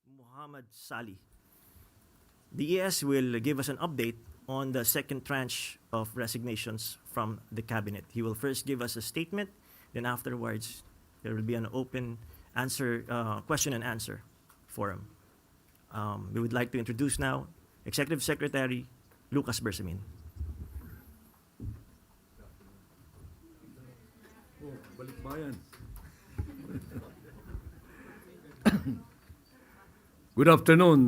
Muhammad Sali. The ES will give us an update on the second tranche of resignations from the cabinet. He will first give us a statement, then afterwards there will be an open question and answer forum. We would like to introduce now Executive Secretary Lucas Bersamin. Good afternoon,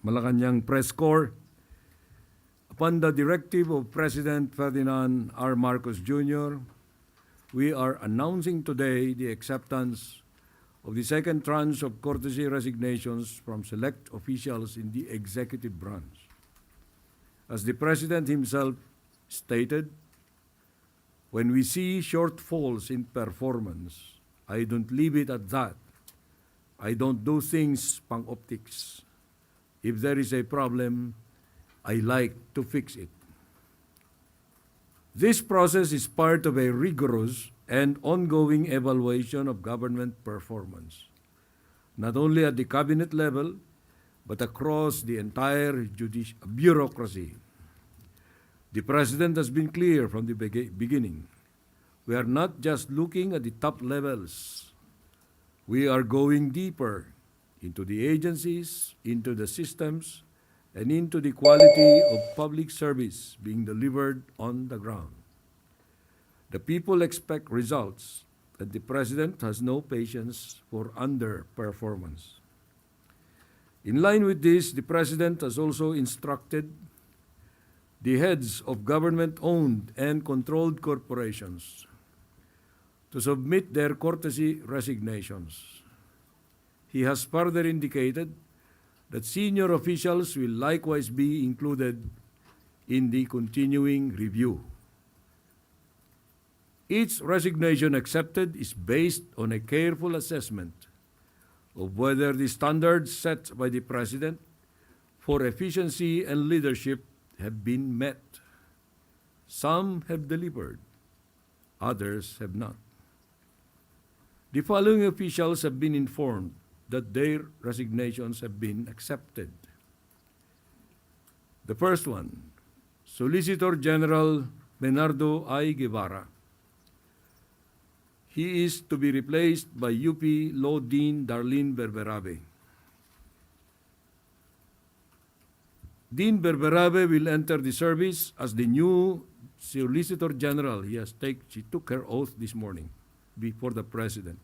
Malacanang Press Corps. Upon the directive of President Ferdinand R. Marcos Jr., we are announcing today the acceptance of the second tranche of courtesy resignations from select officials in the executive branch. As the President himself stated, when we see shortfalls in performance, I don't leave it at that. I don't do things pang optics. If there is a problem, I like to fix it. This process is part of a rigorous and ongoing evaluation of government performance, not only at the cabinet level, but across the entire bureaucracy. The President has been clear from the beginning. We are not just looking at the top levels. We are going deeper into the agencies, into the systems, and into the quality of public service being delivered on the ground. The people expect results, and the President has no patience for underperformance. In line with this, the President has also instructed the heads of government-owned and controlled corporations to submit their courtesy resignations. He has further indicated that senior officials will likewise be included in the continuing review. Each resignation accepted is based on a careful assessment of whether the standards set by the President for efficiency and leadership have been met. Some have delivered, others have not. The following officials have been informed that their resignations have been accepted. The first one, Solicitor General Bernardo I. Guevara. He is to be replaced by UP Law Dean Darlene Berberabe. Dean Berberabe will enter the service as the new Solicitor General. She took her oath this morning before the President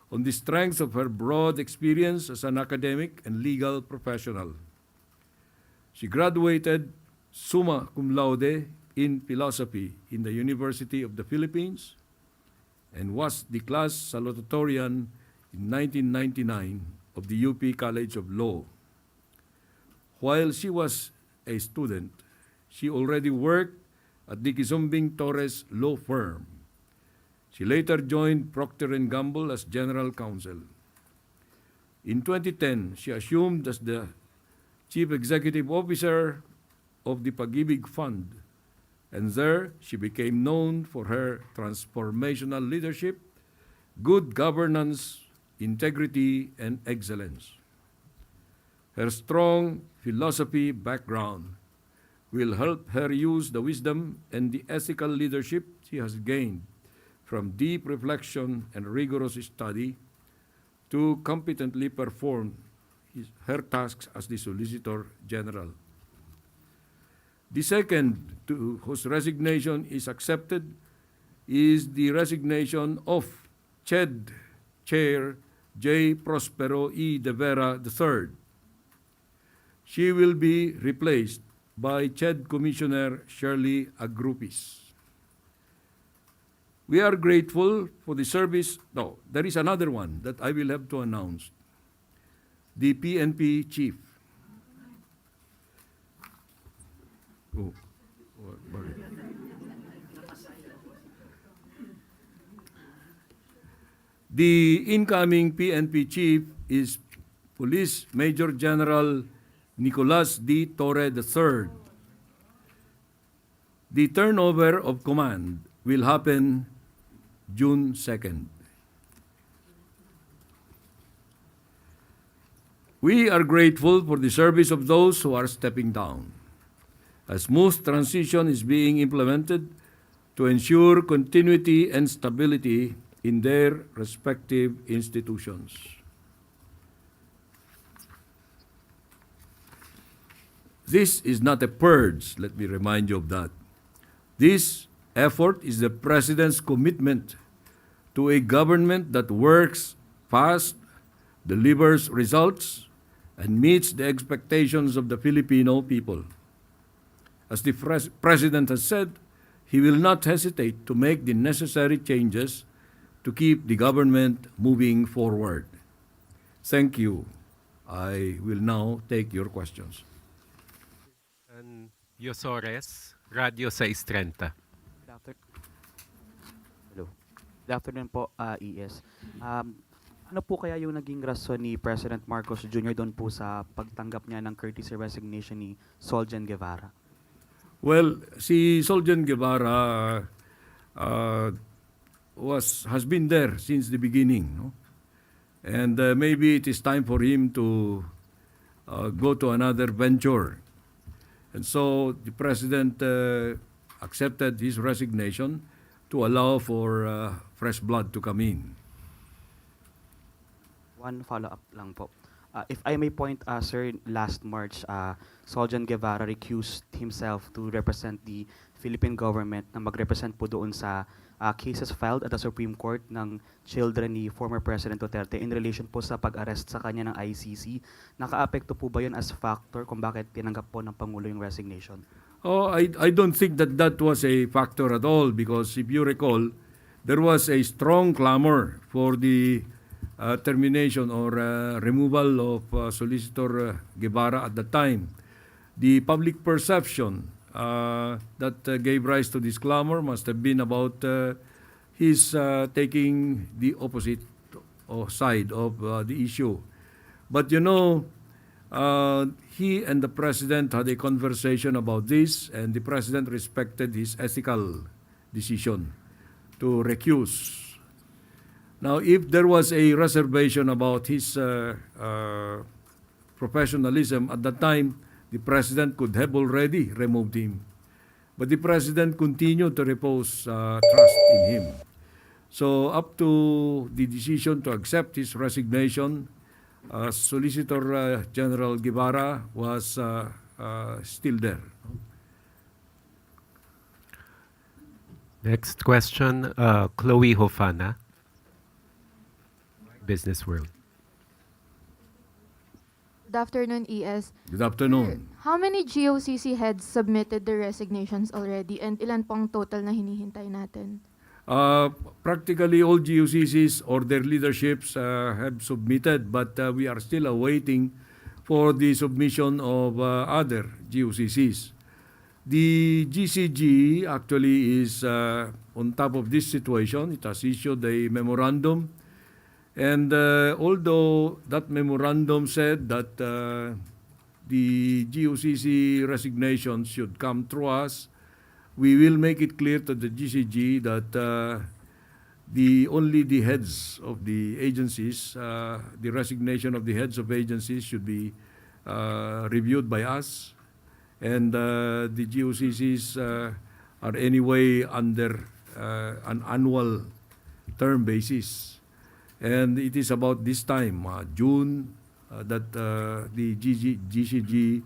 on the strength of her broad experience as an academic and legal professional. She graduated summa cum laude in philosophy in the University of the Philippines and was the class salutatorian in 1999 of the UP College of Law. While she was a student, she already worked at the Kizumbing Torres Law Firm. She later joined Procter & Gamble as General Counsel. In 2010, she assumed as the Chief Executive Officer of the Pag-ibig Fund, and there she became known for her transformational leadership, good governance, integrity, and excellence. Her strong philosophy background will help her use the wisdom and the ethical leadership she has gained from deep reflection and rigorous study to competently perform her tasks as the Solicitor General. The second whose resignation is accepted is the resignation of CHED Chair J. Prospero E. De Vera III. She will be replaced by CHED Commissioner Shirley Agrupis. We are grateful for the service. No, there is another one that I will have to announce. The PNP Chief. Oh, bakit? The incoming PNP Chief is Police Major General Nicolas D. Torre III. The turnover of command will happen June 2nd. We are grateful for the service of those who are stepping down. A smooth transition is being implemented to ensure continuity and stability in their respective institutions. This is not a purge, let me remind you of that. This effort is the President's commitment to a government that works fast, delivers results, and meets the expectations of the Filipino people. As the President has said, he will not hesitate to make the necessary changes to keep the government moving forward. Thank you. I will now take your questions. Yosores, Radio 630. Hello. Good afternoon po, ES. Ano po kaya yung naging rason ni President Marcos Jr. doon po sa pagtanggap niya ng courtesy resignation ni Soljan Guevara? Well, si Soljan Guevara has been there since the beginning, no? And maybe it is time for him to go to another venture. And so the president accepted his resignation to allow for fresh blood to come in. One follow-up lang po. If I may point, sir, last March, Soljan Guevara recused himself to represent the Philippine government na mag-represent po doon sa cases filed at the Supreme Court ng children ni former President Duterte in relation po sa pag-arrest sa kanya ng ICC. Naka-apekto po ba yun as factor kung bakit tinanggap po ng Pangulo yung resignation? Oh, I don't think that was a factor at all, because if you recall, there was a strong clamor for the termination or removal of Solicitor Guevara at the time. The public perception that gave rise to this clamor must have been about his taking the opposite side of the issue. But you know, he and the president had a conversation about this, and the president respected his ethical decision to recuse. Now, if there was a reservation about his professionalism at that time, the president could have already removed him. But the president continued to repose trust in him. So up to the decision to accept his resignation, Solicitor General Guevara was still there. Next question, Chloe Hofana, Business World. Good afternoon, ES. Good afternoon. How many GOCC heads submitted their resignations already, and ilan pong total na hinihintay natin? Practically all GOCCs or their leaderships have submitted, but we are still awaiting for the submission of other GOCCs. The GCG actually is on top of this situation. It has issued a memorandum. And although that memorandum said that the GOCC resignation should come through us, we will make it clear to the GCG that only the heads of the agencies, the resignation of the heads of agencies should be reviewed by us. And the GOCCs are anyway under an annual term basis. And it is about this time, June, that the GCG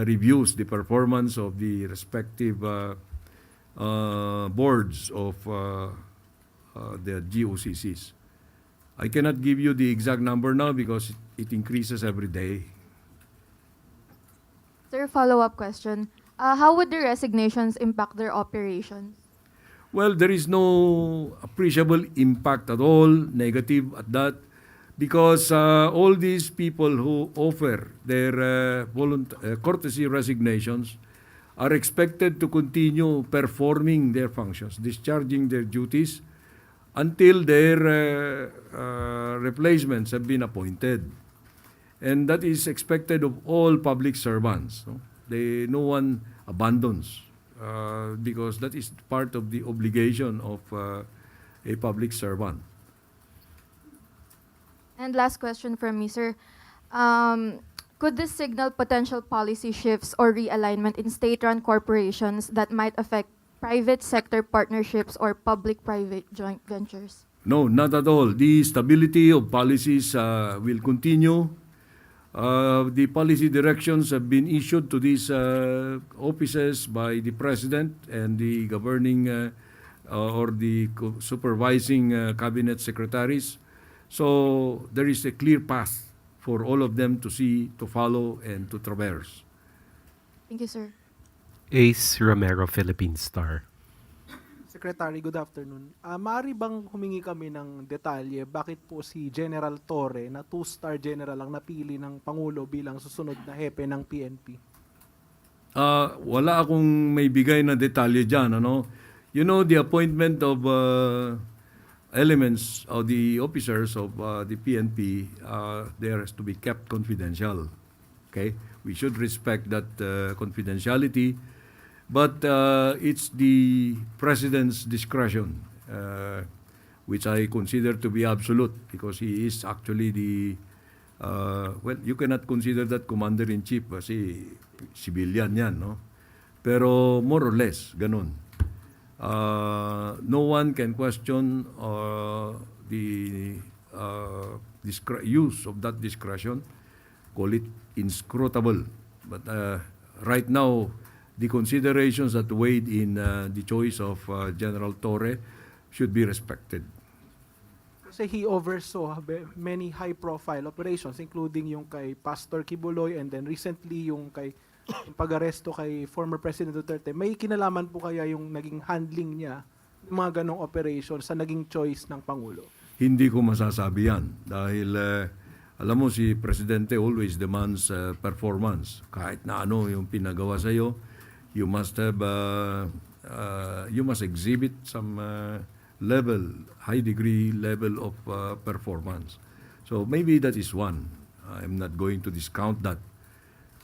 reviews the performance of the respective boards of the GOCCs. I cannot give you the exact number now because it increases every day. Sir, follow-up question. How would the resignations impact their operations? Well, there is no appreciable impact at all, negative at that, because all these people who offer their courtesy resignations are expected to continue performing their functions, discharging their duties until their replacements have been appointed. And that is expected of all public servants. No one abandons. Because that is part of the obligation of a public servant. And last question from me, sir. Could this signal potential policy shifts or realignment in state-run corporations that might affect private sector partnerships or public-private joint ventures? No, not at all. The stability of policies will continue. The policy directions have been issued to these offices by the President and the governing or the supervising cabinet secretaries. So there is a clear path for all of them to see, to follow, and to traverse. Thank you, sir. Ace Romero, Philippine Star. Secretary, good afternoon. Maaari bang humingi kami ng detalye bakit po si General Torre na 2-star general ang napili ng Pangulo bilang susunod na hepe ng PNP? Wala akong may bigay na detalye dyan. Ano? You know, the appointment of elements of the officers of the PNP, there has to be kept confidential. Okay? We should respect that confidentiality. But it's the President's discretion, which I consider to be absolute because he is actually the, well, you cannot consider that Commander-in-Chief kasi civilian yan, no? Pero more or less, ganun. No one can question the use of that discretion, call it inscrutable. But right now, the considerations that weighed in the choice of General Torre should be respected. Kasi he oversaw many high-profile operations, including yung kay Pastor Kibuloy and then recently yung kay yung pag-aresto kay former President Duterte. May kinalaman po kaya yung naging handling niya ng mga ganong operations sa naging choice ng Pangulo? Hindi ko masasabi yan dahil alam mo si Presidente always demands performance. Kahit na ano yung pinagawa sa iyo, you must have you must exhibit some level, high degree level of performance. So maybe that is one. I'm not going to discount that.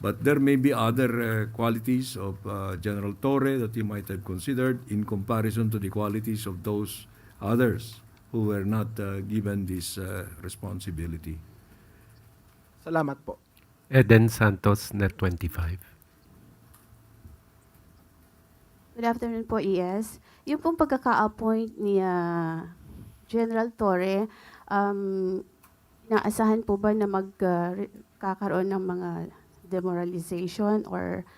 But there may be other qualities of General Torre that he might have considered in comparison to the qualities of those others who were not given this responsibility. Salamat po. Eden Santos, Net 25. Good afternoon po, ES. Yung pong pagkaka-appoint ni General Torre, naasahan po ba na magkakaroon ng mga demoralization or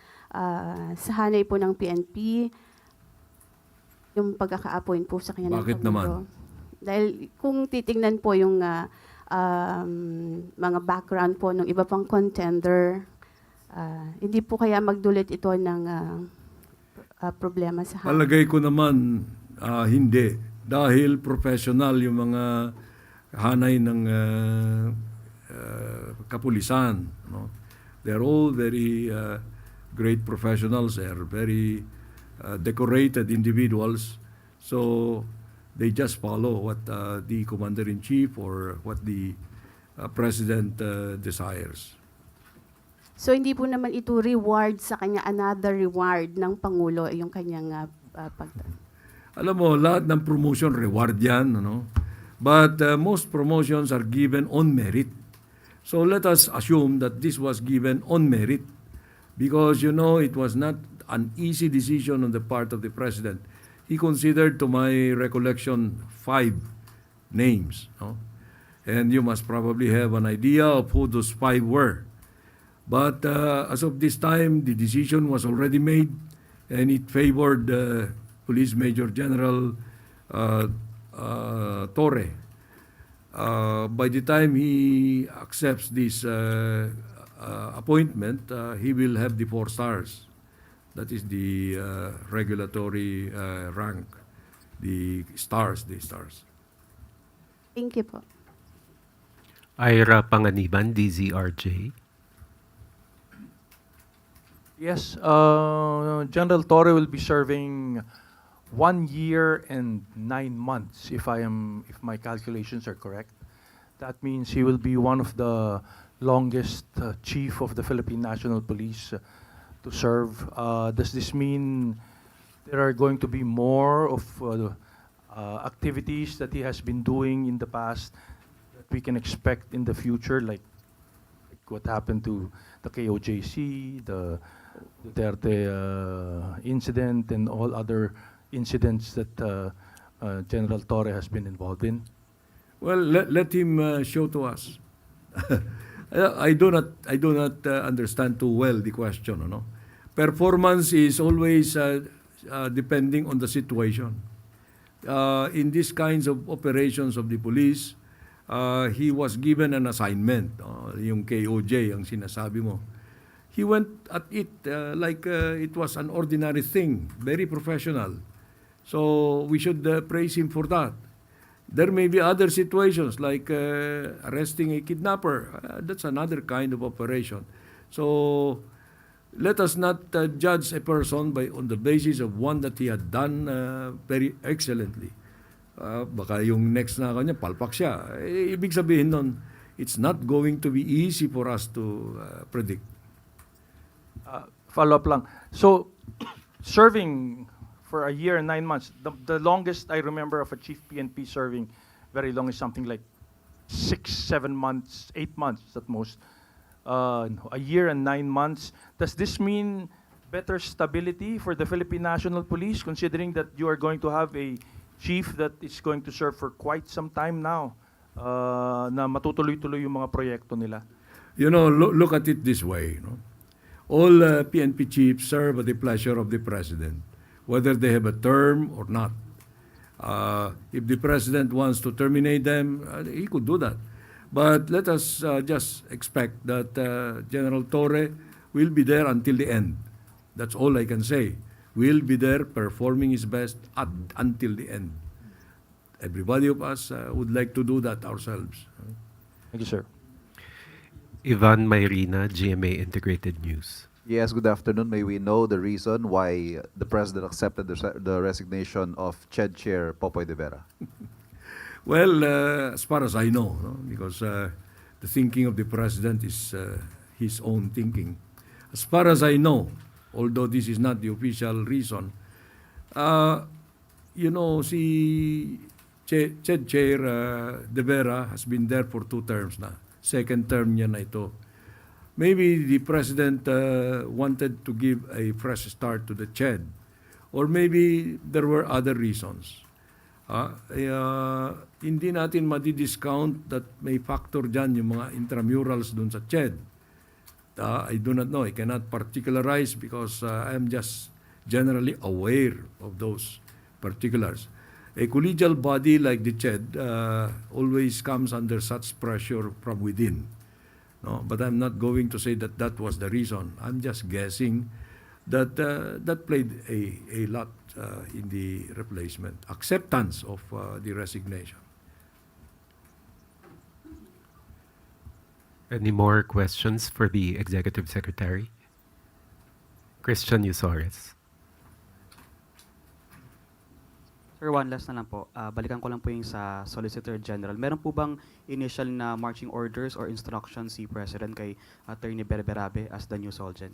sa hanay po ng PNP yung pagkaka-appoint po sa kanya? Bakit naman? Dahil kung titingnan po yung mga background po ng iba pang contender, hindi po kaya magdulot ito ng problema sa hanay? Palagay ko naman hindi. Dahil professional yung mga hanay ng kapulisan. No? They're all very great professionals. They're very decorated individuals. So they just follow what the Commander-in-Chief or what the President desires. So hindi po naman ito reward sa kanya, another reward ng Pangulo, yung kanyang Alam mo, lahat ng promotion reward yan. Ano? But most promotions are given on merit. So let us assume that this was given on merit because, you know, it was not an easy decision on the part of the President. He considered, to my recollection, 5 names. No? And you must probably have an idea of who those 5 were. But as of this time, the decision was already made and it favored Police Major General Torre. By the time he accepts this appointment, he will have the 4 stars. That is the regulatory rank, the stars. Thank you po. Ira Panganiban, DZRJ. Yes, General Torre will be serving 1 year and 9 months, if my calculations are correct. That means he will be one of the longest chief of the Philippine National Police to serve. Does this mean there are going to be more of activities that he has been doing in the past that we can expect in the future, like what happened to the KOJC, the Duterte incident, and all other incidents that General Torre has been involved in? Well, let him show to us. I do not understand too well the question. No? Performance is always depending on the situation. In these kinds of operations of the police, he was given an assignment, yung KOJ, ang sinasabi mo. He went at it like it was an ordinary thing, very professional. So we should praise him for that. There may be other situations like arresting a kidnapper. That's another kind of operation. So let us not judge a person on the basis of one that he had done very excellently. Baka yung next na kanya, palpak siya. Ibig sabihin nun, it's not going to be easy for us to predict. Follow up lang. So, serving for a year and 9 months, the longest I remember of a chief PNP serving very long is something like 6, 7 months, 8 months at most. A year and 9 months. Does this mean better stability for the Philippine National Police, considering that you are going to have a chief that is going to serve for quite some time now, na matutuloy-tuloy yung mga proyekto nila? You know, look at it this way. No? All PNP chiefs serve at the pleasure of the President, whether they have a term or not. If the President wants to terminate them, he could do that. But let us just expect that General Torre will be there until the end. That's all I can say. Will be there performing his best until the end. Everybody of us would like to do that ourselves. Thank you, sir. Ivan Mayrina, GMA Integrated News. Yes, good afternoon. May we know the reason why the President accepted the resignation of CHED Chair Popoy de Vera? Well, as far as I know, no? Because the thinking of the President is his own thinking. As far as I know, although this is not the official reason, you know, si CHED Chair de Vera has been there for 2 terms na. Second term niya na ito. Maybe the President wanted to give a fresh start to the CHED. Or maybe there were other reasons. Hindi natin madi-discount that may factor dyan yung mga intramurals dun sa CHED. I do not know. I cannot particularize because I am just generally aware of those particulars. A collegial body like the CHED always comes under such pressure from within. No, but I'm not going to say that that was the reason. I'm just guessing that that played a lot in the replacement, acceptance of the resignation. Any more questions for the Executive Secretary? Christian Yusores. Sir, one last na lang po. Balikan ko lang po yung sa Solicitor General. Meron po bang initial na marching orders or instructions si President kay Attorney Berberabe as the new Solgen?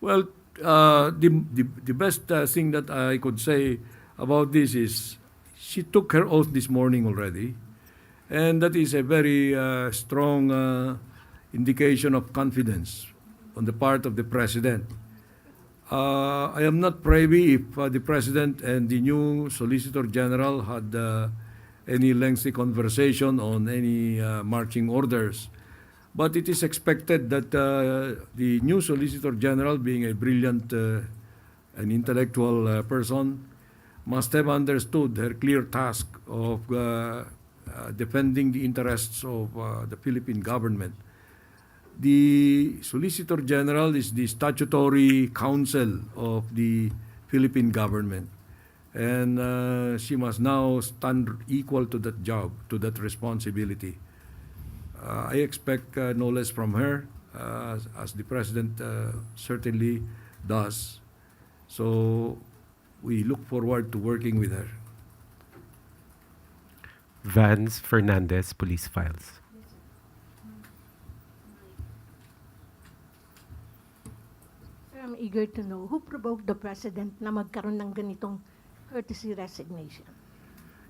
Well, the best thing that I could say about this is she took her oath this morning already, and that is a very strong indication of confidence on the part of the President. I am not privy if the President and the new Solicitor General had any lengthy conversation on any marching orders. But it is expected that the new Solicitor General, being a brilliant and intellectual person, must have understood her clear task of defending the interests of the Philippine government. The Solicitor General is the statutory counsel of the Philippine government. And she must now stand equal to that job, to that responsibility. I expect no less from her, as the President certainly does. So we look forward to working with her. Vance Fernandez, Police Files. I'm eager to know who provoked the President na magkaroon ng ganitong courtesy resignation.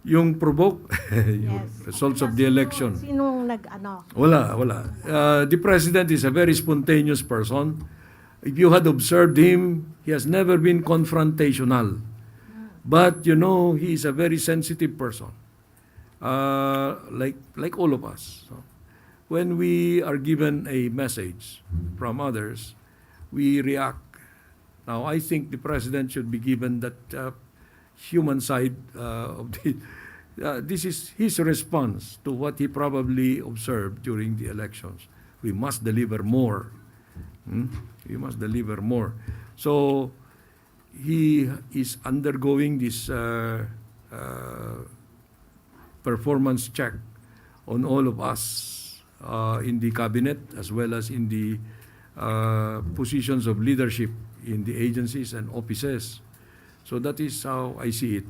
Yung provoke, yung results of the election. Sinong nag-ano? Wala. The President is a very spontaneous person. If you had observed him, he has never been confrontational. But, you know, he is a very sensitive person. Like all of us. So, when we are given a message from others, we react. Now, I think the President should be given that human side of the... this is his response to what he probably observed during the elections. We must deliver more. We must deliver more. So, he is undergoing this performance check on all of us in the cabinet as well as in the positions of leadership in the agencies and offices. So that is how I see it.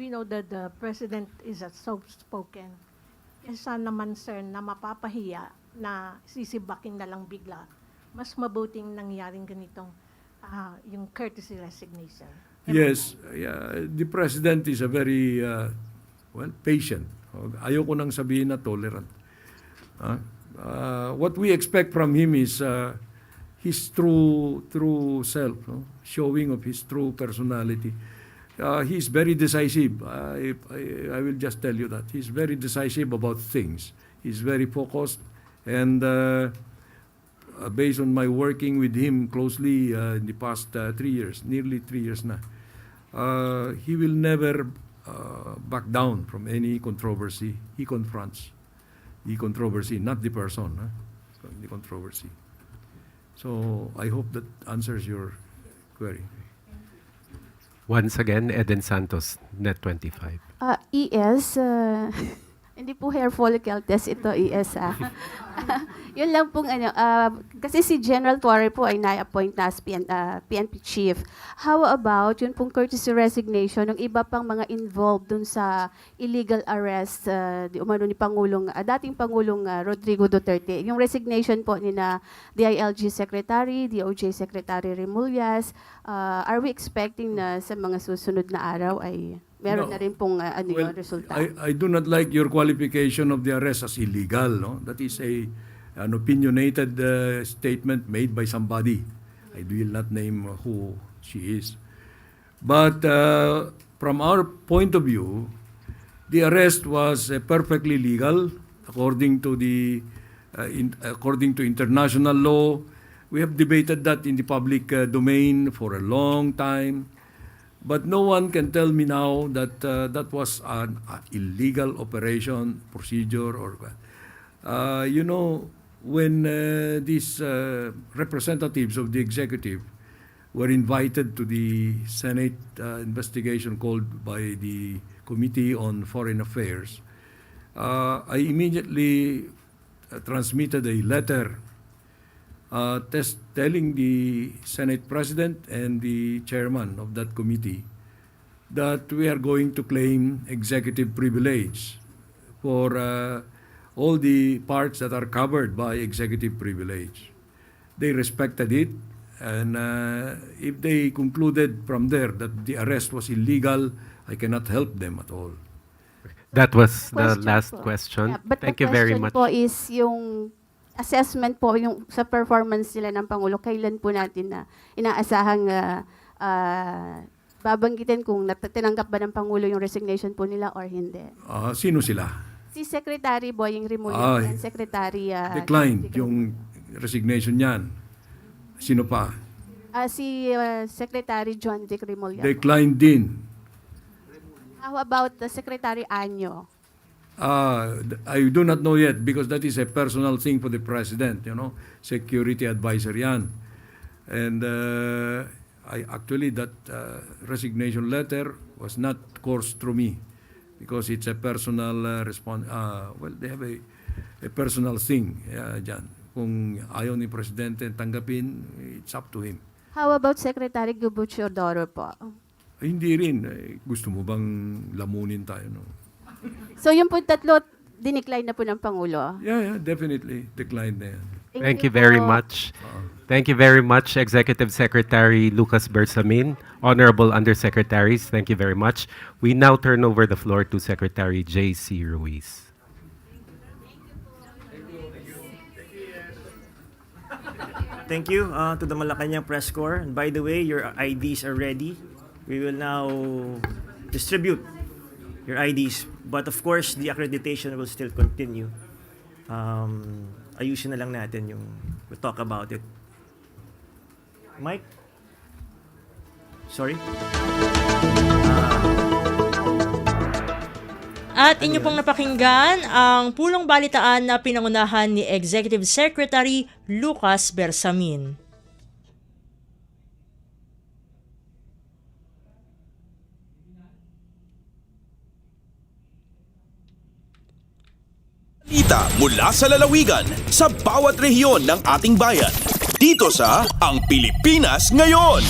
We know that the President is a soft-spoken. Kesa naman, sir, na mapapahiya na sisibaking na lang bigla. Mas mabuting nangyaring ganitong yung courtesy resignation. Yes, the President is a very patient. Ayoko nang sabihin na tolerant. What we expect from him is his true self, showing of his true personality. He's very decisive. I will just tell you that. He's very decisive about things. He's very focused. And based on my working with him closely in the past 3 years, nearly 3 years na, he will never back down from any controversy. He confronts the controversy, not the person, the controversy. So I hope that answers your query. Once again, Eden Santos, Net25. ES, hindi po hair follicle test ito, ES. Yun lang pong kasi si General Torre po ay na-appoint na as PNP chief. How about yun pong courtesy resignation ng iba pang mga involved dun sa illegal arrest di umano ni dating Pangulong Rodrigo Duterte. Yung resignation po ni na DILG Secretary, DOJ Secretary Remullaz, are we expecting na sa mga susunod na araw ay meron na rin pong yung resulta? I do not like your qualification of the arrest as illegal. No? That is an opinionated statement made by somebody. I will not name who she is. But from our point of view, the arrest was perfectly legal according to according to international law. We have debated that in the public domain for a long time. But no one can tell me now that that was an illegal operation, procedure, or you know, when these representatives of the executive were invited to the Senate investigation called by the Committee on Foreign Affairs, I immediately transmitted a letter telling the Senate President and the chairman of that committee that we are going to claim executive privilege for all the parts that are covered by executive privilege. They respected it, and if they concluded from there that the arrest was illegal, I cannot help them at all. That was the Question last po. question. Yeah, but Thank the you very question much. po is yung assessment po yung sa performance nila ng Pangulo, kailan po natin na inaasahang babanggitin kung tinanggap ba ng Pangulo yung resignation po nila or hindi? Sino sila? Si Secretary Boying Remulla and Secretary Declined yung resignation niyan. Sino pa? si Secretary John Vic Remulla. Declined din. How about the Secretary Anyo? I do not know yet because that is a personal thing for the President, you know, security advisor yan. And I actually, that resignation letter was not coursed through me because it's a personal response. Well, they have a personal thing dyan. Kung ayaw ni Presidente tanggapin, it's up to him. How about Secretary Gubo Teodoro po? Hindi rin. Gusto mo bang lamunin tayo, no? So yung po tatlo, dinicline na po ng Pangulo? Yeah, definitely. Declined na yan. Thank you very much. Thank you very much, Executive Secretary Lucas Bersamin, Honorable Undersecretaries. Thank you very much. We now turn over the floor to Secretary J.C. Ruiz. Thank you to the Malacanang Press Corps. And by the way, your IDs are ready. We will now distribute your IDs. But of course, the accreditation will still continue. Ayusin na lang natin yung, we'll talk about it. Mike? Sorry? At inyo pong napakinggan ang pulong balitaan na pinangunahan ni Executive Secretary Lucas Bersamin. Balita mula sa lalawigan sa bawat rehiyon ng ating bayan. Dito sa Ang Pilipinas Ngayon.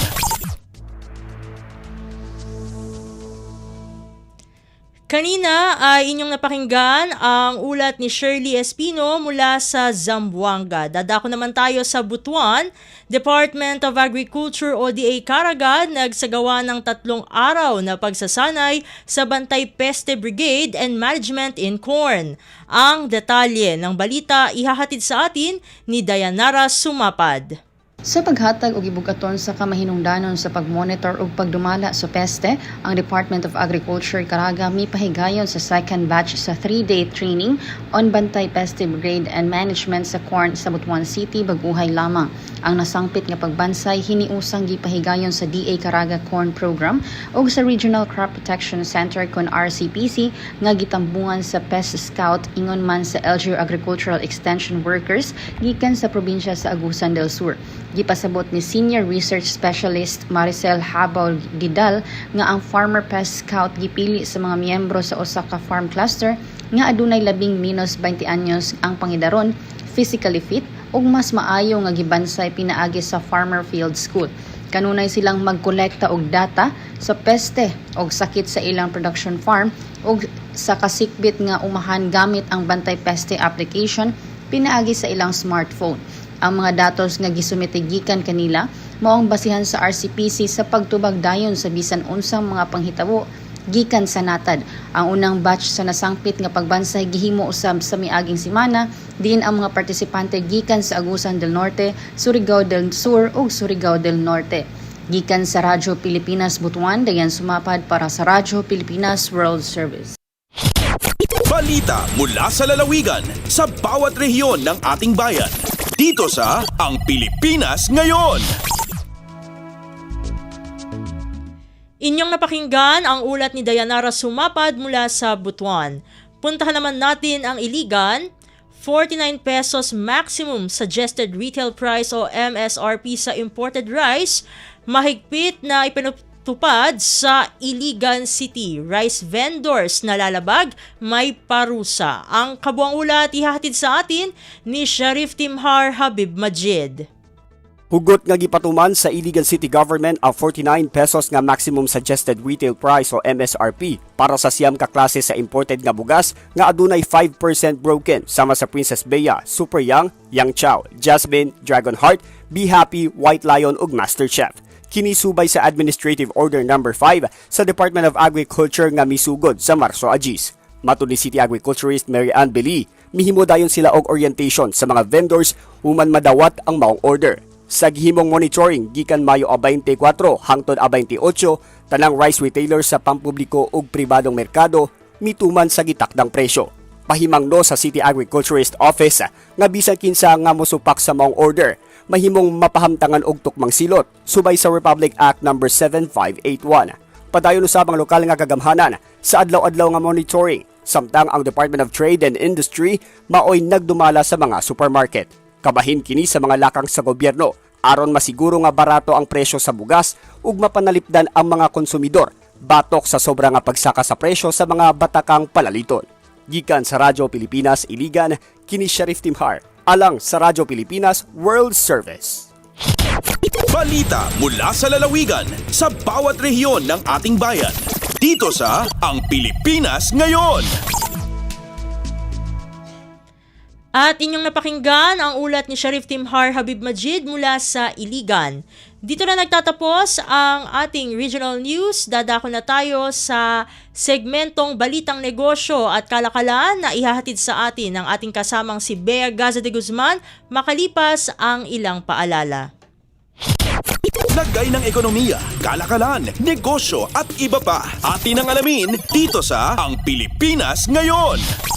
Kanina ay inyong napakinggan ang ulat ni Shirley Espino mula sa Zamboanga. Dadako naman tayo sa Butuan. Department of Agriculture ODA Caraga nagsagawa ng 3 araw na pagsasanay sa Bantay Peste Brigade and Management in Corn. Ang detalye ng balita ihahatid sa atin ni Dayanara Sumapad. Sa paghatag og gibugaton sa kamahinungdanon sa pagmonitor ug pagdumala sa peste, ang Department of Agriculture Caraga mipahigayon sa second batch sa 3-day training on Bantay Peste Brigade and Management sa Corn sa Butuan City baguhay lamang. Ang nasangpit nga pagbansay hiniusang gipahigayon sa DA Caraga Corn Program ug sa Regional Crop Protection Center kon RCPC nga gitambungan sa Pest Scout ingon man sa LGU Agricultural Extension Workers gikan sa probinsya sa Agusan del Sur. Gipasabot ni Senior Research Specialist Maricel Habaw Didal nga ang Farmer Pest Scout gipili sa mga miyembro sa usa ka farm cluster nga adunay labing minus 20 anyos ang pangidaron, physically fit ug mas maayo nga gibansay pinaagi sa Farmer Field School. Kanunay silang magkolekta og data sa peste og sakit sa ilang production farm ug sa kasikbit nga umahan gamit ang Bantay Peste application pinaagi sa ilang smartphone. Ang mga datos nga gisumite gikan kanila mao ang basihan sa RCPC sa pagtubag dayon sa bisan unsang mga panghitabo gikan sa natad. Ang unang batch sa nasangpit nga pagbansay gihimo usab sa miaging semana diin ang mga partisipante gikan sa Agusan del Norte, Surigao del Sur ug Surigao del Norte. Gikan sa Radyo Pilipinas Butuan, Dayan Sumapad para sa Radyo Pilipinas World Service. Balita mula sa lalawigan sa bawat rehiyon ng ating bayan. Dito sa Ang Pilipinas Ngayon. Inyong napakinggan ang ulat ni Dayanara Sumapad mula sa Butuan. Puntahan naman natin ang Iligan. 49 pesos maximum suggested retail price o MSRP sa imported rice. Mahigpit na ipinatupad sa Iligan City. Rice vendors na lalabag, may parusa. Ang kabuang ulat ihahatid sa atin ni Sheriff Timhar Habib Majid. Hugot nga gipatuman sa Iligan City Government ang 49 pesos nga maximum suggested retail price o MSRP para sa siyam ka klase sa imported nga bugas nga adunay 5% broken sama sa Princess Bea, Super Young, Yang Chow, Jasmine, Dragon Heart, Be Happy, White Lion ug Master Chef. Kini subay sa Administrative Order No. 5 sa Department of Agriculture nga misugod sa Marso Agis. Matud ni City Agriculturist Mary Ann Beli, mihimo dayon sila og orientation sa mga vendors human madawat ang maong order. Sa gihimong monitoring gikan Mayo 24 hangtod 28, tanang rice retailers sa pampubliko ug pribadong merkado mituman sa gitakdang presyo. Pahimangno sa City Agriculturist Office nga bisan kinsa nga mosupak sa maong order, mahimong mapahamtangan og tukmang silot subay sa Republic Act No. 7581. Padayon usab ang lokal nga kagamhanan sa adlaw-adlaw nga monitoring, samtang ang Department of Trade and Industry maoy nagdumala sa mga supermarket. Kabahin kini sa mga lakang sa gobyerno aron masiguro nga barato ang presyo sa bugas ug mapanalipdan ang mga konsumidor batok sa sobra nga pagsaka sa presyo sa mga batakang palaliton. Gikan sa Radyo Pilipinas Iligan, kini Sheriff Timhar, alang sa Radyo Pilipinas World Service. Balita mula sa lalawigan sa bawat rehiyon ng ating bayan. Dito sa Ang Pilipinas Ngayon. At inyong napakinggan ang ulat ni Sheriff Timhar Habib Majid mula sa Iligan. Dito na nagtatapos ang ating regional news. Dadako na tayo sa segmentong Balitang Negosyo at Kalakalan na ihahatid sa atin ng ating kasamang si Bea Gaza de Guzman makalipas ang ilang paalala. Lagay ng ekonomiya, kalakalan, negosyo at iba pa. Atin ang alamin dito sa Ang Pilipinas Ngayon.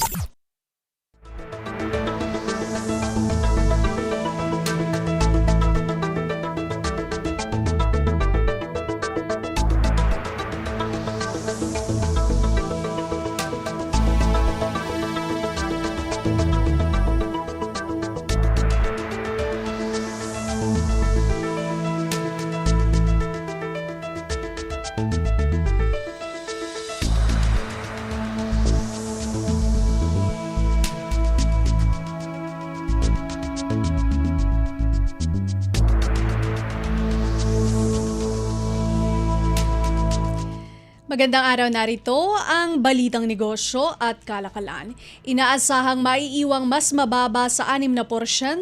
Magandang araw, narito ang Balitang Negosyo at Kalakalan. Inaasahang maiiwang mas mababa sa 6%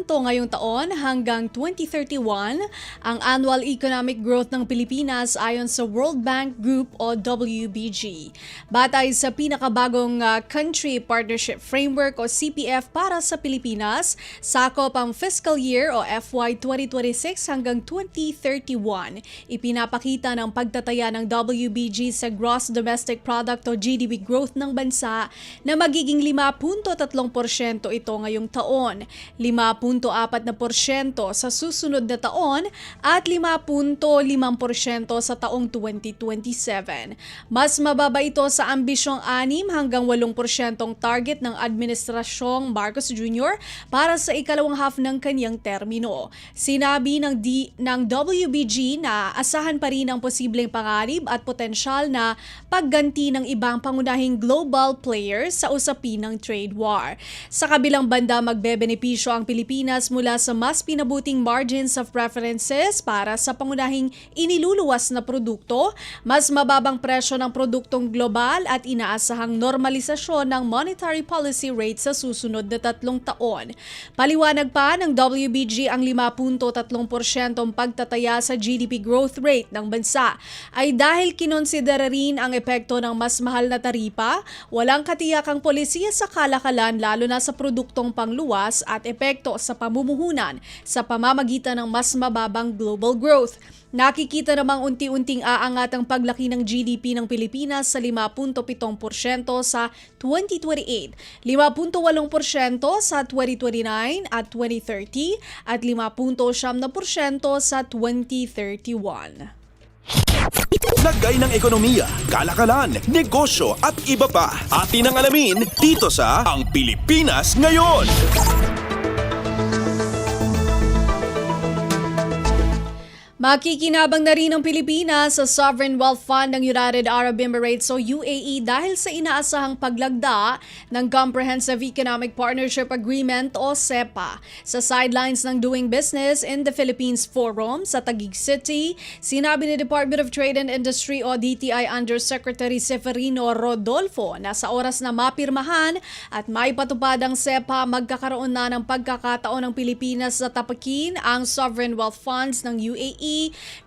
ngayong taon hanggang 2031 ang annual economic growth ng Pilipinas ayon sa World Bank Group o WBG. Batay sa pinakabagong Country Partnership Framework o CPF para sa Pilipinas, sakop ang fiscal year o FY 2026 hanggang 2031. Ipinapakita ng pagtataya ng WBG sa Gross Domestic Product o GDP growth ng bansa na magiging 5.3% ito ngayong taon, 5.4% sa susunod na taon at 5.5% sa taong 2027. Mas mababa ito sa ambisyong 6 hanggang 8% target ng Administrasyong Marcos Jr. para sa ikalawang half ng kanyang termino. Sinabi ng WBG na asahan pa rin ang posibleng panganib at potensyal na pagganti ng ibang pangunahing global players sa usapin ng trade war. Sa kabilang banda, magbebenepisyo ang Pilipinas mula sa mas pinabuting margins of preferences para sa pangunahing iniluluwas na produkto, mas mababang presyo ng produktong global at inaasahang normalisasyon ng monetary policy rate sa susunod na 3 taon. Paliwanag pa ng WBG ang 5.3% pagtataya sa GDP growth rate ng bansa ay dahil kinonsidera rin ang epekto ng mas mahal na taripa, walang katiyakang polisiya sa kalakalan lalo na sa produktong pangluwas at epekto sa pamumuhunan sa pamamagitan ng mas mababang global growth. Nakikita namang unti-unting aangat ang paglaki ng GDP ng Pilipinas sa 5.7% sa 2028, 5.8% sa 2029 at 2030 at 5.7% sa 2031. Lagay ng ekonomiya, kalakalan, negosyo at iba pa. Atin ang alamin dito sa Ang Pilipinas Ngayon. Makikinabang na rin ang Pilipinas sa Sovereign Wealth Fund ng United Arab Emirates o UAE dahil sa inaasahang paglagda ng Comprehensive Economic Partnership Agreement o CEPA. Sa sidelines ng Doing Business in the Philippines Forum sa Taguig City, sinabi ni Department of Trade and Industry o DTI Undersecretary Severino Rodolfo na sa oras na mapirmahan at maipatupad ang CEPA, magkakaroon na ng pagkakataon ng Pilipinas na tapakin ang Sovereign Wealth Funds ng UAE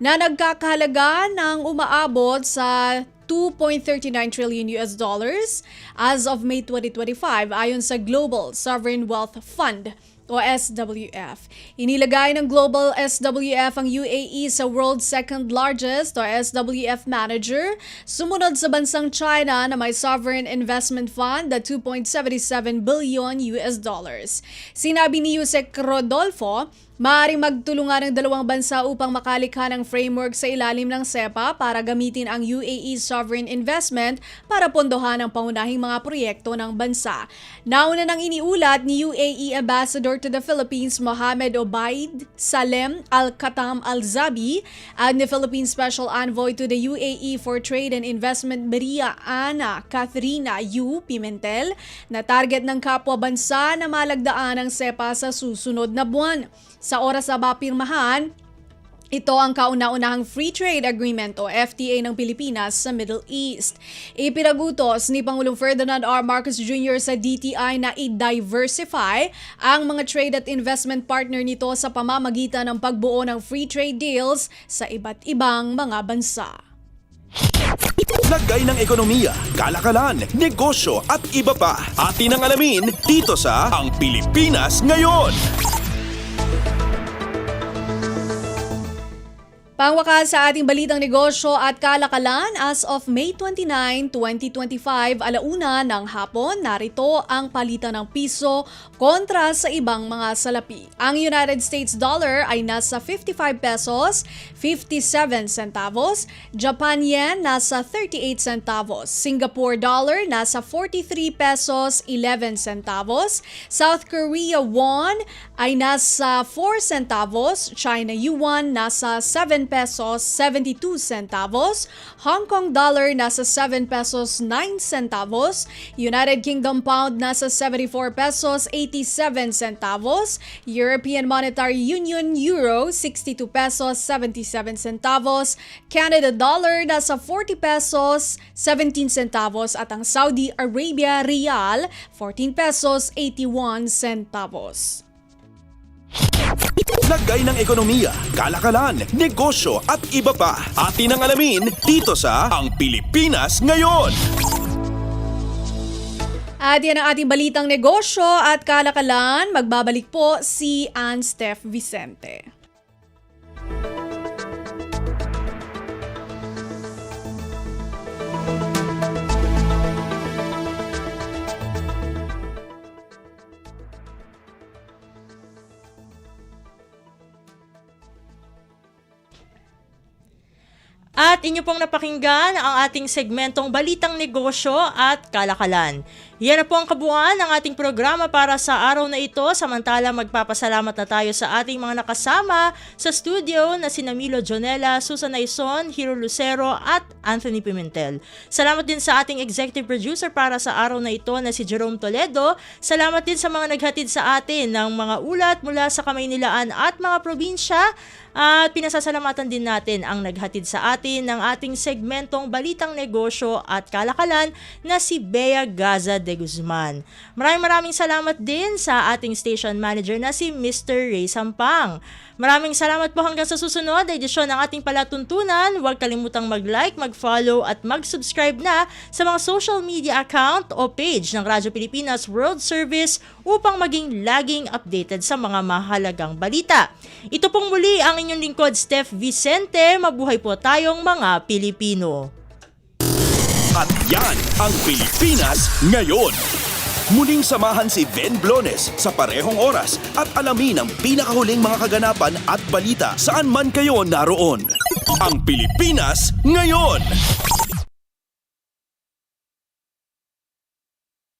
na nagkakahalaga ng umaabot sa 2.39 trillion US dollars as of May 2025 ayon sa Global Sovereign Wealth Fund o SWF. Inilagay ng Global SWF ang UAE sa world's second largest o SWF manager, sumunod sa bansang China na may Sovereign Investment Fund na 2.77 billion US dollars. Sinabi ni Yusek Rodolfo, maaaring magtulungan ng dalawang bansa upang makalikha ng framework sa ilalim ng CEPA para gamitin ang UAE sovereign investment para pondohan ang pangunahing mga proyekto ng bansa. Nauna nang iniulat ni UAE Ambassador to the Philippines Mohamed Obaid Salem Al-Khatam Al-Zabi at ni Philippine Special Envoy to the UAE for Trade and Investment Maria Ana Catherina Yu Pimentel na target ng kapwa bansa na malagdaan ang CEPA sa susunod na buwan. Sa oras na mapirmahan, ito ang kauna-unahang Free Trade Agreement o FTA ng Pilipinas sa Middle East. Ipinagutos ni Pangulong Ferdinand R. Marcos Jr. sa DTI na i-diversify ang mga trade at investment partner nito sa pamamagitan ng pagbuo ng free trade deals sa iba't ibang mga bansa. Lagay ng ekonomiya, kalakalan, negosyo at iba pa. Atin ang alamin dito sa Ang Pilipinas Ngayon. Pangwakas sa ating balitang negosyo at kalakalan, as of May 29, 2025, 1:00 ng hapon, narito ang palitan ng piso kontra sa ibang mga salapi. Ang United States dollar ay nasa 55 pesos 57 centavos, Japan yen nasa 38 centavos, Singapore dollar nasa 43 pesos 11 centavos, South Korea won ay nasa 4 centavos, China yuan nasa 7 pesos 72 centavos, Hong Kong dollar nasa 7 pesos 9 centavos, United Kingdom pound nasa 74 pesos 87 centavos, European Monetary Union euro 62 pesos 77 centavos, Canada dollar nasa 40 pesos 17 centavos at ang Saudi Arabia Riyal 14 pesos 81 centavos. Lagay ng ekonomiya, kalakalan, negosyo at iba pa. Atin ang alamin dito sa Ang Pilipinas Ngayon. At yan ang ating balitang negosyo at kalakalan. Magbabalik po si Ann Steph Vicente. At inyo pong napakinggan ang ating segmentong Balitang Negosyo at Kalakalan. Yan na po ang kabuuan ng ating programa para sa araw na ito. Samantala, magpapasalamat na tayo sa ating mga nakasama sa studio na sina Milo Jonella, Susan Aison, Hiro Lucero at Anthony Pimentel. Salamat din sa ating executive producer para sa araw na ito na si Jerome Toledo. Salamat din sa mga naghatid sa atin ng mga ulat mula sa Kamaynilaan at mga probinsya. At pinasasalamatan din natin ang naghatid sa atin ng ating segmentong Balitang Negosyo at Kalakalan na si Bea Gaza de Guzman. Maraming salamat din sa ating station manager na si Mr. Ray Sampang. Maraming salamat po hanggang sa susunod na edisyon ng ating palatuntunan. Huwag kalimutang mag-like, mag-follow at mag-subscribe na sa mga social media account o page ng Radyo Pilipinas World Service upang maging laging updated sa mga mahalagang balita. Ito pong muli ang inyong lingkod, Steph Vicente. Mabuhay po tayong mga Pilipino. At yan ang Pilipinas Ngayon. Muling samahan si Ben Blones sa parehong oras at alamin ang pinakahuling mga kaganapan at balita saan man kayo naroon. Ang Pilipinas Ngayon.